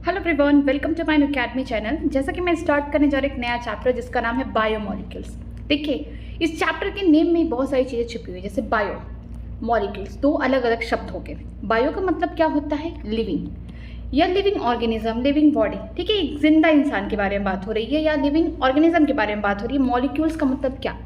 Hello everyone, welcome to my academy channel. जैसा कि मैं स्टार्ट करने जा रही एक नया चैप्टर जिसका नाम है बायोमोलिक्यूल्स। देखिए, इस चैप्टर के नेम में बहुत सारी चीज़ें छिपी हुई है, जैसे बायो मॉलिक्यूल्स, दो अलग अलग शब्द हो गए। बायो का मतलब क्या होता है? लिविंग या लिविंग ऑर्गेनिज्म, लिविंग बॉडी। ठीक है, एक जिंदा इंसान के बारे में बात हो रही है या लिविंग ऑर्गेनिज्म के बारे में बात हो रही है। मॉलिक्यूल्स का मतलब क्या?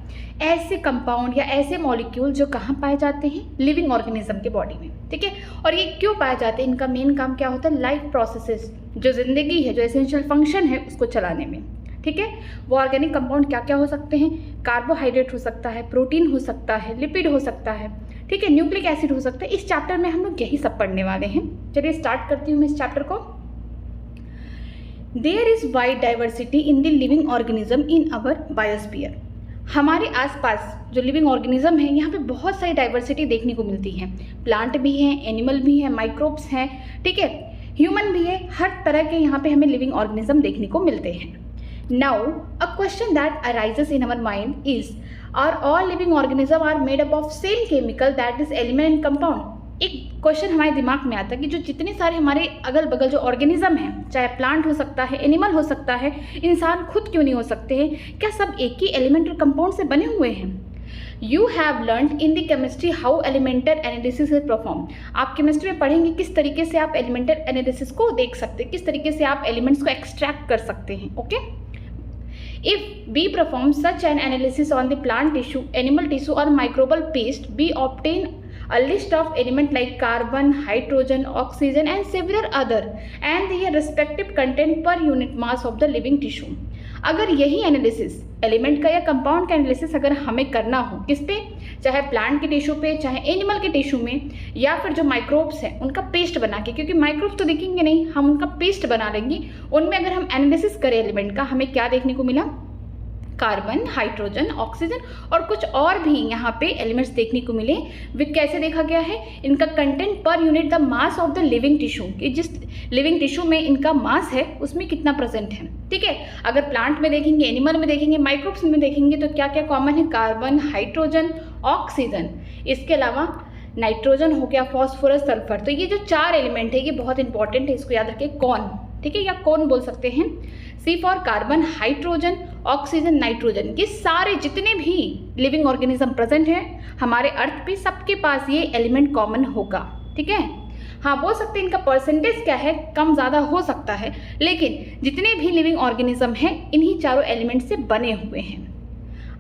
ऐसे कंपाउंड या ऐसे मॉलिक्यूल जो कहाँ पाए जाते हैं? लिविंग ऑर्गेनिज्म के बॉडी में। ठीक है, और ये क्यों पाए जाते हैं? इनका मेन काम क्या होता है? लाइफ प्रोसेसेस, जो जिंदगी है, जो एसेंशियल फंक्शन है उसको चलाने में। ठीक है, वो ऑर्गेनिक कंपाउंड क्या क्या हो सकते हैं? कार्बोहाइड्रेट हो सकता है, प्रोटीन हो सकता है, लिपिड हो सकता है, ठीक है, न्यूक्लिक एसिड हो सकता है। इस चैप्टर में हम लोग यही सब पढ़ने वाले हैं। चलिए स्टार्ट करती हूँ मैं इस चैप्टर को। There is wide diversity in the living organism in our biosphere. हमारे आसपास जो लिविंग ऑर्गेनिज्म है, यहाँ पे बहुत सारी डाइवर्सिटी देखने को मिलती है। प्लांट भी हैं, एनिमल भी हैं, माइक्रोब्स हैं, ठीक है, ह्यूमन भी है। हर तरह के यहाँ पे हमें लिविंग ऑर्गेनिज्म देखने को मिलते हैं। Now, a question that arises in our mind is, are all living organisms are made up of same chemical, that is element and compound? एक क्वेश्चन हमारे दिमाग में आता है कि जो जितने सारे हमारे अगल बगल जो ऑर्गेनिज्म हैं, चाहे प्लांट हो सकता है, एनिमल हो सकता है, इंसान खुद क्यों नहीं हो सकते हैं, क्या सब एक ही एलिमेंट और कंपाउंड से बने हुए हैं? You have learned in the chemistry how elemental analysis is performed. आप केमिस्ट्री में पढ़ेंगे किस तरीके से आप एलिमेंटल एनालिसिस को देख सकते हैं, किस तरीके से आप एलिमेंट्स को एक्सट्रैक्ट कर सकते हैं। Okay, If we perform such an analysis on the plant tissue, animal tissue or microbial paste, we obtain a list of elements like carbon, hydrogen, oxygen and several other and their respective content per unit mass of the living tissue. अगर यही analysis element का या compound का analysis अगर हमें करना हो, किस पे? चाहे प्लांट के टिश्यू पे, चाहे एनिमल के टिश्यू में, या फिर जो माइक्रोब्स हैं उनका पेस्ट बना के, क्योंकि माइक्रोब्स तो दिखेंगे नहीं, हम उनका पेस्ट बना लेंगे। उनमें अगर हम एनालिसिस करें एलिमेंट का, हमें क्या देखने को मिला? कार्बन, हाइड्रोजन, ऑक्सीजन और कुछ और भी यहाँ पे एलिमेंट्स देखने को मिले। वे कैसे देखा गया है? इनका content per unit the mass of the living tissue, कि जिस लिविंग टिश्यू में इनका मास है उसमें कितना प्रेजेंट है। ठीक है, अगर प्लांट में देखेंगे, एनिमल में देखेंगे, माइक्रोब्स में देखेंगे तो क्या क्या कॉमन है? कार्बन, हाइड्रोजन, ऑक्सीजन, इसके अलावा नाइट्रोजन हो गया, फॉस्फोरस, सल्फर। तो ये जो चार एलिमेंट है ये बहुत इंपॉर्टेंट है, इसको याद रखें। कौन, ठीक है, या कौन बोल सकते हैं। C for carbon, hydrogen, oxygen, nitrogen. ये सारे जितने भी लिविंग ऑर्गेनिज्म प्रेजेंट हैं हमारे अर्थ पे, सबके पास ये एलिमेंट कॉमन होगा। ठीक है, हाँ बोल सकते हैं इनका परसेंटेज क्या है, कम ज़्यादा हो सकता है, लेकिन जितने भी लिविंग ऑर्गेनिज्म हैं इन्हीं चारों एलिमेंट से बने हुए हैं।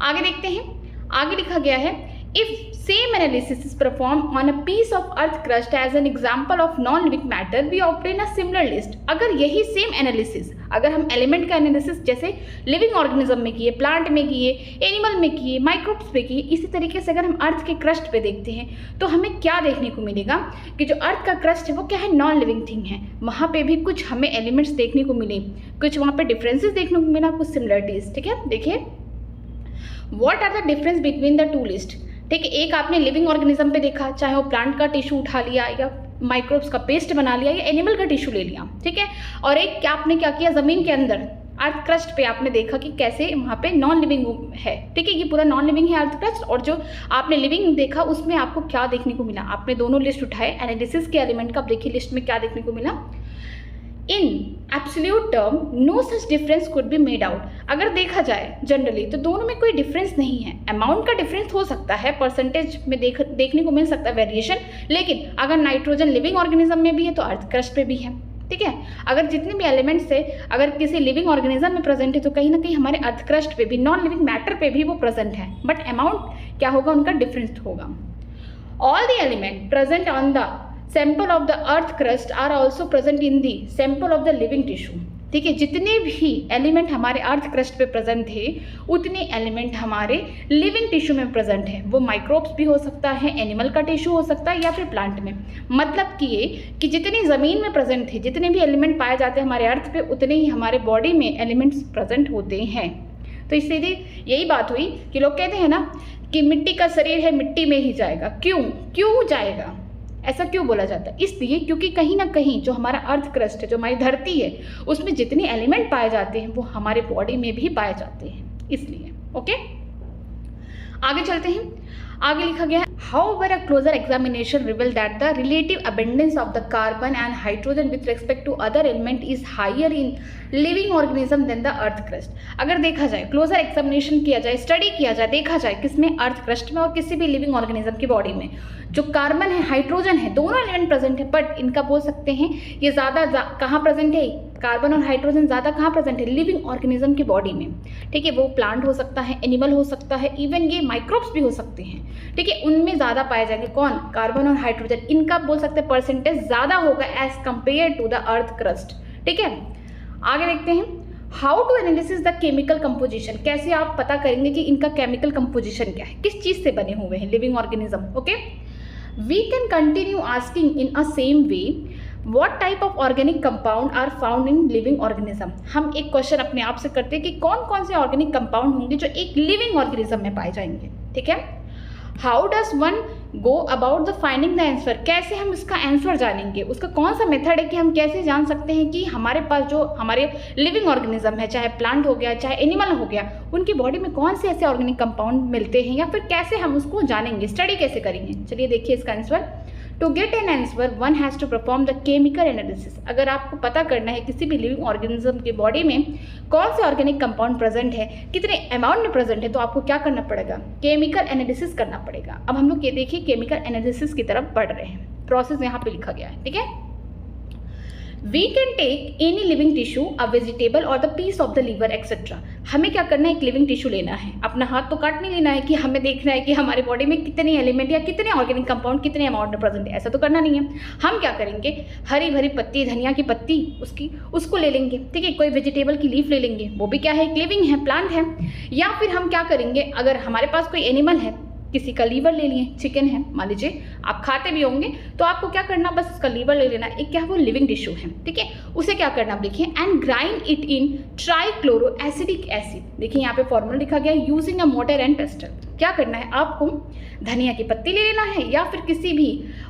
आगे देखते हैं, आगे लिखा गया है, if same analysis is performed on a piece of earth crust as an example of non-living matter, we obtain a similar list. अगर यही सेम एनालिसिस, अगर हम एलिमेंट का एनालिसिस जैसे लिविंग ऑर्गेनिज्म में किए, प्लांट में किए, एनिमल में किए, माइक्रोब्स पे किए, इसी तरीके से अगर हम अर्थ के क्रस्ट पे देखते हैं तो हमें क्या देखने को मिलेगा कि जो अर्थ का क्रस्ट है वो क्या है? नॉन लिविंग थिंग है। वहाँ पे भी कुछ हमें एलिमेंट्स देखने को मिले, कुछ वहाँ पे डिफरेंसेस देखने को मिला, कुछ सिमिलरिटीज। ठीक है, देखिए, what are the difference between the two list. ठीक है, एक आपने लिविंग ऑर्गेनिज्म पे देखा, चाहे वो प्लांट का टिश्यू उठा लिया या माइक्रोब्स का पेस्ट बना लिया या एनिमल का टिश्यू ले लिया। ठीक है, और एक क्या आपने क्या किया? ज़मीन के अंदर अर्थ क्रस्ट पे आपने देखा कि कैसे वहाँ पे नॉन लिविंग है। ठीक है, ये पूरा नॉन लिविंग है अर्थ क्रस्ट, और जो आपने लिविंग देखा उसमें आपको क्या देखने को मिला? आपने दोनों लिस्ट उठाए एनालिसिस के एलिमेंट का, आप देखिए लिस्ट में क्या देखने को मिला। In absolute term no such difference could be made out. अगर देखा जाए जनरली तो दोनों में कोई डिफरेंस नहीं है। अमाउंट का डिफरेंस हो सकता है, परसेंटेज में देखने को मिल सकता है वेरिएशन, लेकिन अगर नाइट्रोजन लिविंग ऑर्गेनिज्म में भी है तो अर्थ क्रस्ट पे भी है। ठीक है, अगर जितने भी एलिमेंट्स है अगर किसी लिविंग ऑर्गेनिज्म में प्रेजेंट है तो कहीं ना कहीं हमारे अर्थ क्रस्ट पे भी, नॉन लिविंग मैटर पे भी वो प्रेजेंट है, बट अमाउंट क्या होगा? उनका डिफरेंस होगा। All the element present on the sample of the earth crust are also present in the sample of the living tissue. ठीक है, जितने भी एलिमेंट हमारे अर्थ क्रस्ट पे प्रेजेंट थे उतने एलिमेंट हमारे लिविंग टिश्यू में प्रेजेंट है। वो माइक्रोब्स भी हो सकता है, एनिमल का टिश्यू हो सकता है या फिर प्लांट में। मतलब कि ये कि जितनी ज़मीन में प्रेजेंट थे, जितने भी एलिमेंट पाए जाते हैं हमारे अर्थ पे, उतने ही हमारे बॉडी में एलिमेंट्स प्रेजेंट होते हैं। तो इससे यही बात हुई कि लोग कहते हैं ना कि मिट्टी का शरीर है मिट्टी में ही जाएगा। क्यों जाएगा? ऐसा क्यों बोला जाता है? इसलिए क्योंकि कहीं ना कहीं जो हमारा अर्थ क्रस्ट है, जो हमारी धरती है, उसमें जितने एलिमेंट पाए जाते हैं वो हमारे बॉडी में भी पाए जाते हैं, इसलिए। ओके, आगे चलते हैं। आगे लिखा गया है, however a closer examination revealed that the relative abundance of the carbon and hydrogen with respect to other element is higher in living organism than the earth crust। अगर देखा जाए, क्लोजर एग्जामिनेशन किया जाए, स्टडी किया जाए, देखा जाए किसमें, अर्थ क्रस्ट में और किसी भी लिविंग ऑर्गेनिज्म की बॉडी में जो कार्बन है, हाइड्रोजन है, दोनों एलिमेंट प्रेजेंट है, बट इनका बोल सकते हैं ये ज़्यादा कहाँ प्रेजेंट है, कार्बन और हाइड्रोजन ज़्यादा कहाँ प्रेजेंट है, लिविंग ऑर्गेनिज्म की बॉडी में। ठीक है, वो प्लांट हो सकता है, एनिमल हो सकता है, इवन ये माइक्रोब्स भी हो सकते हैं। ठीक है, उनमें ज़्यादा पाए जाएंगे कौन, कार्बन और हाइड्रोजन। इनका बोल सकते हैं परसेंटेज ज़्यादा होगा as compare to the earth crust. ठीक है, आगे देखते हैं, how to analysis the chemical composition, कैसे आप पता करेंगे कि इनका केमिकल कंपोजिशन क्या है, किस चीज़ से बने हुए हैं living organism. Okay, we can continue asking in a same way what type of organic compound are found in living organism. हम एक क्वेश्चन अपने आप से करते हैं कि कौन कौन से ऑर्गेनिक कंपाउंड होंगे जो एक लिविंग ऑर्गेनिज्म में पाए जाएंगे। ठीक है, how does one go about the finding the answer, कैसे हम इसका आंसर जानेंगे, उसका कौन सा मेथड है कि हम कैसे जान सकते हैं कि हमारे पास जो हमारे लिविंग ऑर्गेनिज्म है, चाहे प्लांट हो गया चाहे एनिमल हो गया, उनकी बॉडी में कौन से ऐसे ऑर्गेनिक कंपाउंड मिलते हैं, या फिर कैसे हम उसको जानेंगे, स्टडी कैसे करेंगे। चलिए देखिए इसका answer. To get an answer one has to perform the chemical analysis. अगर आपको पता करना है किसी भी लिविंग ऑर्गेनिज्म की बॉडी में कौन से ऑर्गेनिक कंपाउंड प्रेजेंट है, कितने अमाउंट में प्रेजेंट है, तो आपको क्या करना पड़ेगा, केमिकल एनालिसिस करना पड़ेगा। अब हम लोग ये देखिए केमिकल एनालिसिस की तरफ बढ़ रहे हैं, प्रोसेस यहाँ पे लिखा गया है। ठीक है, we can take any living tissue, a vegetable or the piece of the liver etcetera. हमें क्या करना है, एक लिविंग टिश्यू लेना है, अपना हाथ तो काट नहीं लेना है कि हमें देखना है कि हमारे बॉडी में कितने एलिमेंट या कितने ऑर्गेनिक कंपाउंड कितने अमाउंट में प्रेजेंट है, ऐसा तो करना नहीं है। हम क्या करेंगे, हरी भरी पत्ती, धनिया की पत्ती उसको ले लेंगे। ठीक है, कोई वेजिटेबल की लीफ ले लेंगे, वो भी क्या है, एक लिविंग है, प्लांट है। या फिर हम क्या करेंगे, अगर हमारे पास कोई एनिमल है, किसी का लीवर ले लिए, चिकन है मान लीजिए, आप खाते भी होंगे, तो आपको क्या करना, बस उसका लीवर ले लेना, एक क्या है वो लिविंग टिश्यू है। ठीक है, उसे क्या करना, आप देखिए, and grind it in trichloro acidic acid. देखिए यहाँ पे फॉर्मूला लिखा गया है, using a motor and pastel. क्या करना है, आपको धनिया की पत्ती ले लेना है या फिर किसी भी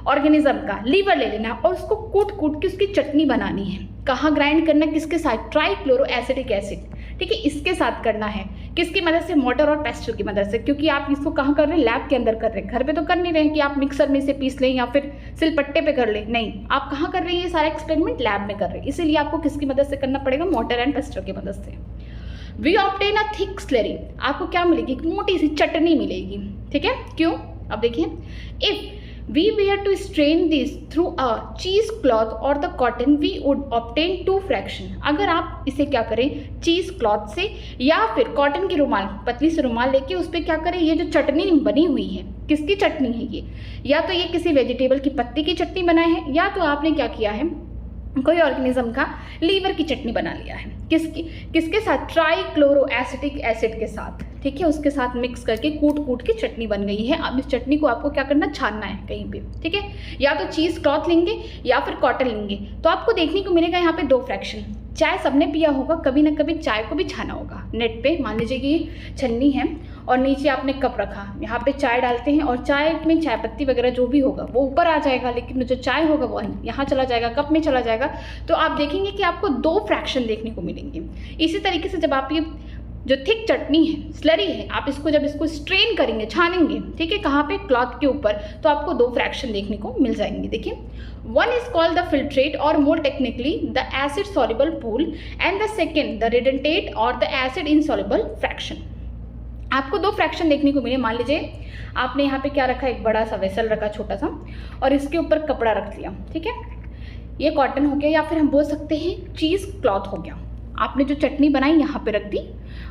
ऑर्गेनिज्म का लीवर ले लेना है और उसको कूट कूट के उसकी चटनी बनानी है। कहाँ ग्राइंड करना है, किसके साथ, ट्राइक्लोरो एसिडिक एसिड। ठीक है, इसके साथ करना है, किसकी मदद से, मोटर और पेस्टल की मदद से। क्योंकि आप इसको कहाँ कर रहे हैं, लैब के अंदर कर रहे हैं, घर पे तो कर नहीं रहे हैं कि आप मिक्सर में से पीस लें या फिर सिलपट्टे पे कर लें, नहीं, आप कहाँ कर रहे हैं, ये सारा एक्सपेरिमेंट लैब में कर रहे हैं। इसीलिए आपको किसकी मदद से करना पड़ेगा, मोटर एंड पेस्टल की मदद से। We obtain a thick slurry, आपको क्या मिलेगी, एक मोटी सी चटनी मिलेगी। ठीक है, क्यों, अब देखिए, if we were to strain this through a cheese cloth or the cotton we would obtain two fraction। अगर आप इसे क्या करें, चीज़ क्लॉथ से या फिर कॉटन की रुमाल, पतली सी रुमाल लेके उस पर क्या करें, ये जो चटनी बनी हुई है, किसकी चटनी है ये, या तो ये किसी वेजिटेबल की पत्ती की चटनी बनाई है, या तो आपने क्या किया है, कोई ऑर्गेनिज्म का लीवर की चटनी बना लिया है, किसके साथ, ट्राइक्लोरो एसिटिक एसिड के साथ। ठीक है, उसके साथ मिक्स करके कूट कूट के चटनी बन गई है। अब इस चटनी को आपको क्या करना, छानना है कहीं पे। ठीक है, या तो चीज़ क्लॉथ लेंगे या फिर कॉटन लेंगे, तो आपको देखने को मिलेगा यहाँ पे दो फ्रैक्शन। चाय सबने पिया होगा, कभी ना कभी चाय को भी छाना होगा। नेट पे मान लीजिए कि छन्नी है और नीचे आपने कप रखा, यहाँ पे चाय डालते हैं और चाय में चाय पत्ती वगैरह जो भी होगा वो ऊपर आ जाएगा, लेकिन जो चाय होगा वो यहाँ चला जाएगा, कप में चला जाएगा। तो आप देखेंगे कि आपको दो फ्रैक्शन देखने को मिलेंगे। इसी तरीके से जब आप ये जो थिक चटनी है, स्लरी है, आप जब इसको स्ट्रेन करेंगे, छानेंगे, ठीक है, कहाँ पे, क्लॉथ के ऊपर, तो आपको दो फ्रैक्शन देखने को मिल जाएंगे। देखिए, one is called the filtrate or more technically the acid soluble pool and the second the retentate or the acid insoluble fraction. आपको दो फ्रैक्शन देखने को मिले। मान लीजिए आपने यहाँ पे क्या रखा, एक बड़ा सा वेसल रखा छोटा सा, और इसके ऊपर कपड़ा रख लिया। ठीक है, ये कॉटन हो गया, या फिर हम बोल सकते हैं चीज़ क्लॉथ हो गया। आपने जो चटनी बनाई यहाँ पे रख दी,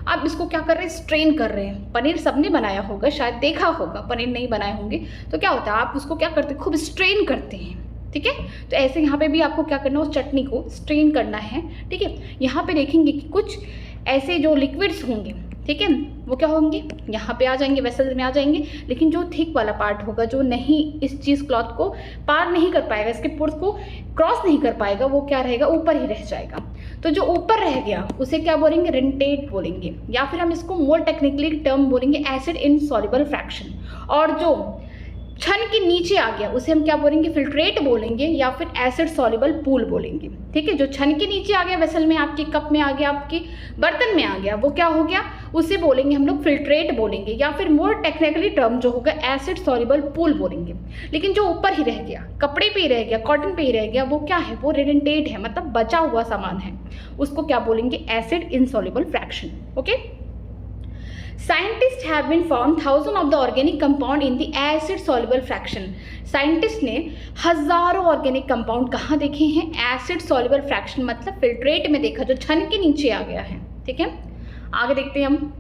आप इसको क्या कर रहे हैं, स्ट्रेन कर रहे हैं। पनीर सबने बनाया होगा, शायद देखा होगा, पनीर नहीं बनाए होंगे, तो क्या होता है, आप उसको क्या करते हैं, खूब स्ट्रेन करते हैं। ठीक है, तो ऐसे यहाँ पे भी आपको क्या करना है, उस चटनी को स्ट्रेन करना है। ठीक है, यहाँ पे देखेंगे कि कुछ ऐसे जो लिक्विड्स होंगे, ठीक है, वो क्या होंगे, यहाँ पे आ जाएंगे, वेसल में आ जाएंगे, लेकिन जो थिक वाला पार्ट होगा, जो नहीं इस चीज़ क्लॉथ को पार नहीं कर पाएगा, इसके पुर्स को क्रॉस नहीं कर पाएगा, वो क्या रहेगा, ऊपर ही रह जाएगा। तो जो ऊपर रह गया उसे क्या बोलेंगे, रिडेंटेट बोलेंगे, या फिर हम इसको मोर टेक्निकली टर्म बोलेंगे एसिड इनसॉल्युबल फ्रैक्शन। और जो छन के नीचे आ गया उसे हम क्या बोलेंगे, फिल्ट्रेट बोलेंगे या फिर एसिड सॉल्युबल पूल बोलेंगे। ठीक है, जो छन के नीचे आ गया वेसल में, आपके कप में आ गया, आपके बर्तन में आ गया, वो क्या हो गया, उसे बोलेंगे हम लोग फिल्ट्रेट बोलेंगे या फिर मोर टेक्निकली टर्म जो होगा एसिड सॉल्युबल पूल बोलेंगे। लेकिन जो ऊपर ही रह गया, कपड़े पे ही रह गया, कॉटन पे ही रह गया, वो क्या है, वो रिडेंटेट है, मतलब बचा हुआ सामान है, उसको क्या बोलेंगे, acid insoluble fraction. Okay, Scientists have been found thousands of the organic compound in the acid soluble fraction. Scientist ने हजारों ऑर्गेनिक कंपाउंड कहाँ देखे हैं, एसिड सॉल्युबल फ्रैक्शन मतलब फिल्ट्रेट में देखा, जो छन के नीचे आ गया है। ठीक है, आगे देखते हैं हम।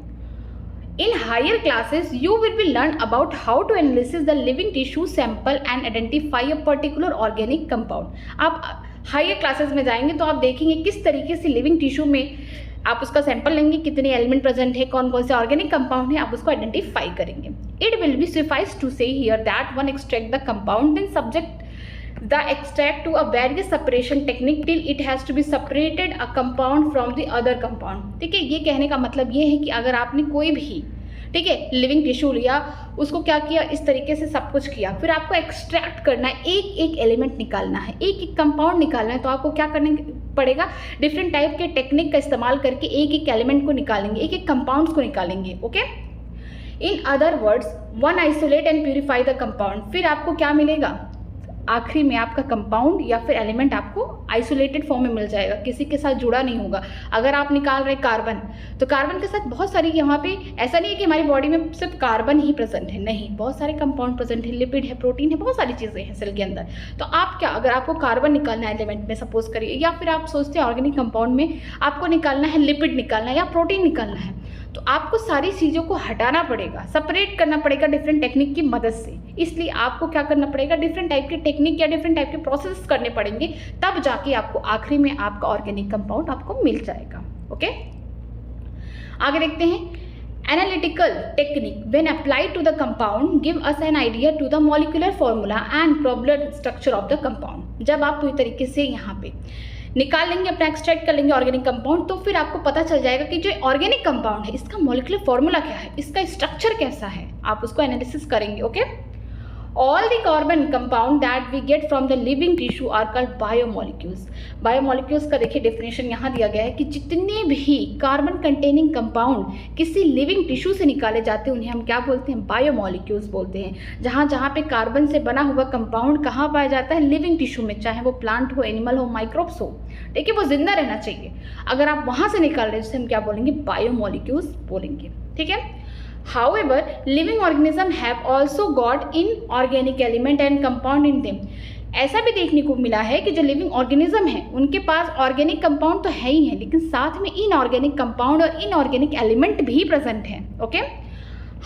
In higher classes, you will be learn about how to analyze the living tissue sample and identify a particular organic compound. आप हायर क्लासेस में जाएंगे तो आप देखेंगे किस तरीके से लिविंग टिश्यू में आप उसका सैंपल लेंगे, कितने एलिमेंट प्रेजेंट है, कौन कौन से ऑर्गेनिक कंपाउंड है, आप उसको आइडेंटिफाई करेंगे। It will be suffice to say here that one extract the compound then subject the extract to a various separation technique till it has to be separated a compound from the other compound। ठीक है, ये कहने का मतलब ये है कि अगर आपने कोई भी, ठीक है, लिविंग टिश्यू लिया, उसको क्या किया, इस तरीके से सब कुछ किया, फिर आपको एक्सट्रैक्ट करना है, एक एक एलिमेंट निकालना है, एक एक कंपाउंड निकालना है, तो आपको क्या करना पड़ेगा, डिफरेंट टाइप के टेक्निक का इस्तेमाल करके एक एक एलिमेंट को निकालेंगे, एक एक कंपाउंड्स को निकालेंगे। Okay, in other words one isolate and purify the compound. फिर आपको क्या मिलेगा, आखिरी में आपका कंपाउंड या फिर एलिमेंट आपको आइसोलेटेड फॉर्म में मिल जाएगा, किसी के साथ जुड़ा नहीं होगा। अगर आप निकाल रहे कार्बन, तो कार्बन के साथ बहुत सारी, यहाँ पे ऐसा नहीं है कि हमारी बॉडी में सिर्फ कार्बन ही प्रेजेंट है, नहीं, बहुत सारे कंपाउंड प्रेजेंट है, लिपिड है, प्रोटीन है, बहुत सारी चीज़ें हैं सेल के अंदर। तो आप क्या, अगर आपको कार्बन निकालना है एलिमेंट में सपोज करिए, या फिर आप सोचते हैं ऑर्गेनिक कंपाउंड में आपको निकालना है लिपिड निकालना है या प्रोटीन निकालना है, तो आपको सारी चीज़ों को हटाना पड़ेगा, सेपरेट करना पड़ेगा डिफरेंट टेक्निक की मदद से। इसलिए आपको क्या करना पड़ेगा, डिफरेंट टाइप के टेक्निक या डिफरेंट टाइप के प्रोसेस करने पड़ेंगे, तब जाके आपको आखिरी में आपका ऑर्गेनिक कंपाउंड आपको मिल जाएगा। ओके, आगे देखते हैं। Analytical technique when applied to the compound give us an idea to the molecular formula and problem structure of the compound. जब आप पूरी तरीके से यहाँ पे निकाल लेंगे, अपना एक्सट्रैक्ट कर लेंगे ऑर्गेनिक कंपाउंड, तो फिर आपको पता चल जाएगा कि जो ऑर्गेनिक कंपाउंड है इसका मॉलिक्यूलर फॉर्मूला क्या है, इसका स्ट्रक्चर कैसा है, आप उसको एनालिसिस करेंगे। Okay, all the carbon compound that we get from the living tissue are called biomolecules. Biomolecules का देखिए डेफिनेशन यहाँ दिया गया है कि जितने भी कार्बन कंटेनिंग कंपाउंड किसी लिविंग टिश्यू से निकाले जाते हैं उन्हें हम क्या बोलते हैं, बायोमोलिक्यूल्स बोलते हैं। जहाँ जहाँ पे कार्बन से बना हुआ कंपाउंड कहाँ पाया जाता है, लिविंग टिश्यू में, चाहे वो प्लांट हो, एनिमल हो, माइक्रोब्स हो, ठीक है, वो जिंदा रहना चाहिए। अगर आप वहाँ से निकाल रहे हैं जिसे हम क्या बोलेंगे, बायोमोलिक्यूल्स बोलेंगे। ठीक है, However, living organisms have also got inorganic element and compound in them। ऐसा भी देखने को मिला है कि जो लिविंग ऑर्गेनिज्म है उनके पास ऑर्गेनिक कंपाउंड तो है ही है, लेकिन साथ में इनऑर्गेनिक कंपाउंड और इनऑर्गेनिक एलिमेंट भी प्रेजेंट है। Okay,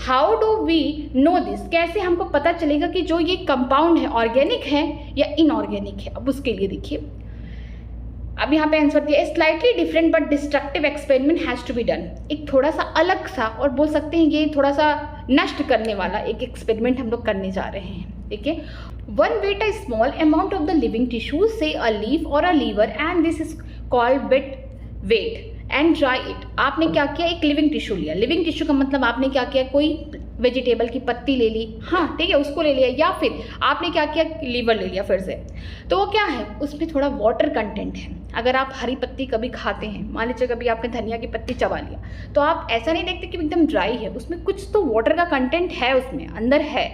how do we know this, कैसे हमको पता चलेगा कि जो ये कंपाउंड है ऑर्गेनिक है या इनऑर्गेनिक है। अब उसके लिए देखिए, अब यहाँ पे आंसर दिया, slightly different but destructive experiment has to be done. एक थोड़ा सा अलग सा और बोल सकते हैं ये थोड़ा सा नष्ट करने वाला एक एक्सपेरिमेंट हम लोग करने जा रहे हैं। ठीक है, one weigh a small amount of the living tissue say a leaf or a liver and this is called wet and dry it. आपने क्या किया, एक लिविंग टिश्यू लिया, लिविंग टिश्यू का मतलब आपने क्या किया, कोई वेजिटेबल की पत्ती ले ली, हाँ ठीक है, उसको ले लिया, या फिर आपने क्या किया, लीवर ले लिया फिर से, तो वो क्या है, उसमें थोड़ा वाटर कंटेंट है। अगर आप हरी पत्ती कभी खाते हैं, मान लीजिए कभी आपने धनिया की पत्ती चबा लिया, तो आप ऐसा नहीं देखते कि एकदम ड्राई है, उसमें कुछ तो वाटर का कंटेंट है, उसमें अंदर है।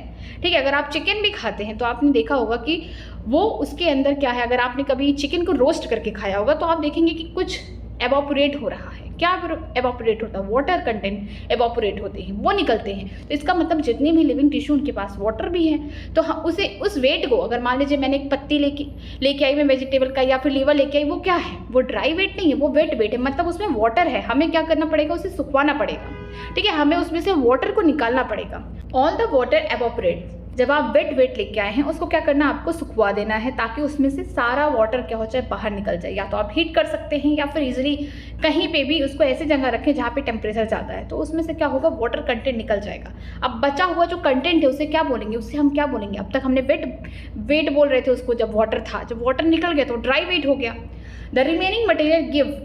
ठीक है, अगर आप चिकन भी खाते हैं तो आपने देखा होगा कि वो उसके अंदर क्या है, अगर आपने कभी चिकन को रोस्ट करके खाया होगा तो आप देखेंगे कि कुछ एवोपरेट हो रहा है। क्या एवोपरेट होता है, वाटर कंटेंट एवोपरेट होते हैं, वो निकलते हैं। तो इसका मतलब जितने भी लिविंग टिश्यू उनके पास वाटर भी है, तो हम उसे उस वेट को, अगर मान लीजिए मैंने एक पत्ती लेके आई मैं वेजिटेबल का, या फिर लीवर लेके आई, वो क्या है, वो ड्राई वेट नहीं है, वो वेट है, मतलब उसमें वाटर है। हमें क्या करना पड़ेगा, उसे सुखवाना पड़ेगा। ठीक है, हमें उसमें से वाटर को निकालना पड़ेगा। All the water evaporate. जब आप वेट लेके आए हैं उसको क्या करना, आपको सुखवा देना है, ताकि उसमें से सारा वाटर क्या हो जाए, बाहर निकल जाए। या तो आप हीट कर सकते हैं या फिर इजीली कहीं पे भी उसको ऐसी जगह रखें जहाँ पे टेम्परेचर ज़्यादा है, तो उसमें से क्या होगा, वाटर कंटेंट निकल जाएगा। अब बचा हुआ जो कंटेंट है उसे क्या बोलेंगे, उससे हम क्या बोलेंगे, अब तक हमने वेट बोल रहे थे उसको, जब वाटर था, जब वाटर निकल गया तो ड्राई वेट हो गया। The remaining material give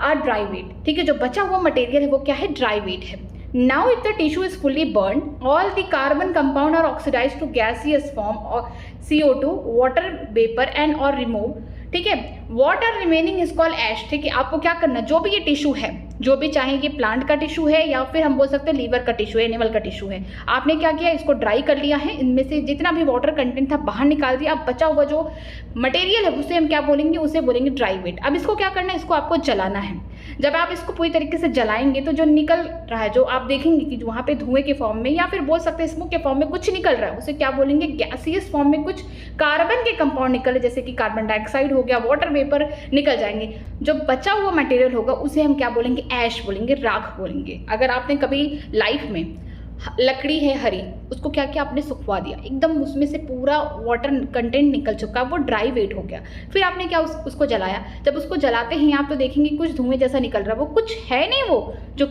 our dry weight. ठीक है, जो बचा हुआ मटेरियल है वो क्या है, ड्राई वेट है। Now if the tissue is fully burned, all the carbon compound are oxidized to gaseous form or CO2, water vapor and or remove, ठीक है। वाटर रिमेनिंग इज कॉल्ड ऐश, ठीक है। आपको क्या करना, जो भी ये टिश्यू है, जो भी चाहे ये प्लांट का टिश्यू है या फिर हम बोल सकते हैं लीवर का टिश्यू है, एनिमल का टिश्यू है, आपने क्या किया, इसको ड्राई कर लिया है, इनमें से जितना भी वाटर कंटेंट था बाहर निकाल दिया। अब बचा हुआ जो मटेरियल है उसे हम क्या बोलेंगे, उसे बोलेंगे ड्राई वेट। अब इसको क्या करना है, इसको आपको जलाना है। जब आप इसको पूरी तरीके से जलाएंगे तो जो निकल रहा है, जो आप देखेंगे कि वहाँ पे धुएं के फॉर्म में या फिर बोल सकते हैं स्मोक के फॉर्म में कुछ निकल रहा है, उसे क्या बोलेंगे, गैसियस फॉर्म में कुछ कार्बन के कंपाउंड निकले, जैसे कि कार्बन डाइऑक्साइड हो गया, वाटर वेपर निकल जाएंगे। जो बचा हुआ मटेरियल होगा उसे हम क्या बोलेंगे, ऐश बोलेंगे, राख बोलेंगे। अगर आपने कभी लाइफ में लकड़ी है हरी, उसको क्या किया, आपने सुखवा दिया, एकदम उसमें से पूरा वाटर कंटेंट निकल चुका, वो ड्राई वेट हो गया। फिर आपने क्या उसको जलाया, जब उसको जलाते हैं आप तो देखेंगे कुछ धुएं जैसा निकल रहा है, वो कुछ है नहीं, वो जो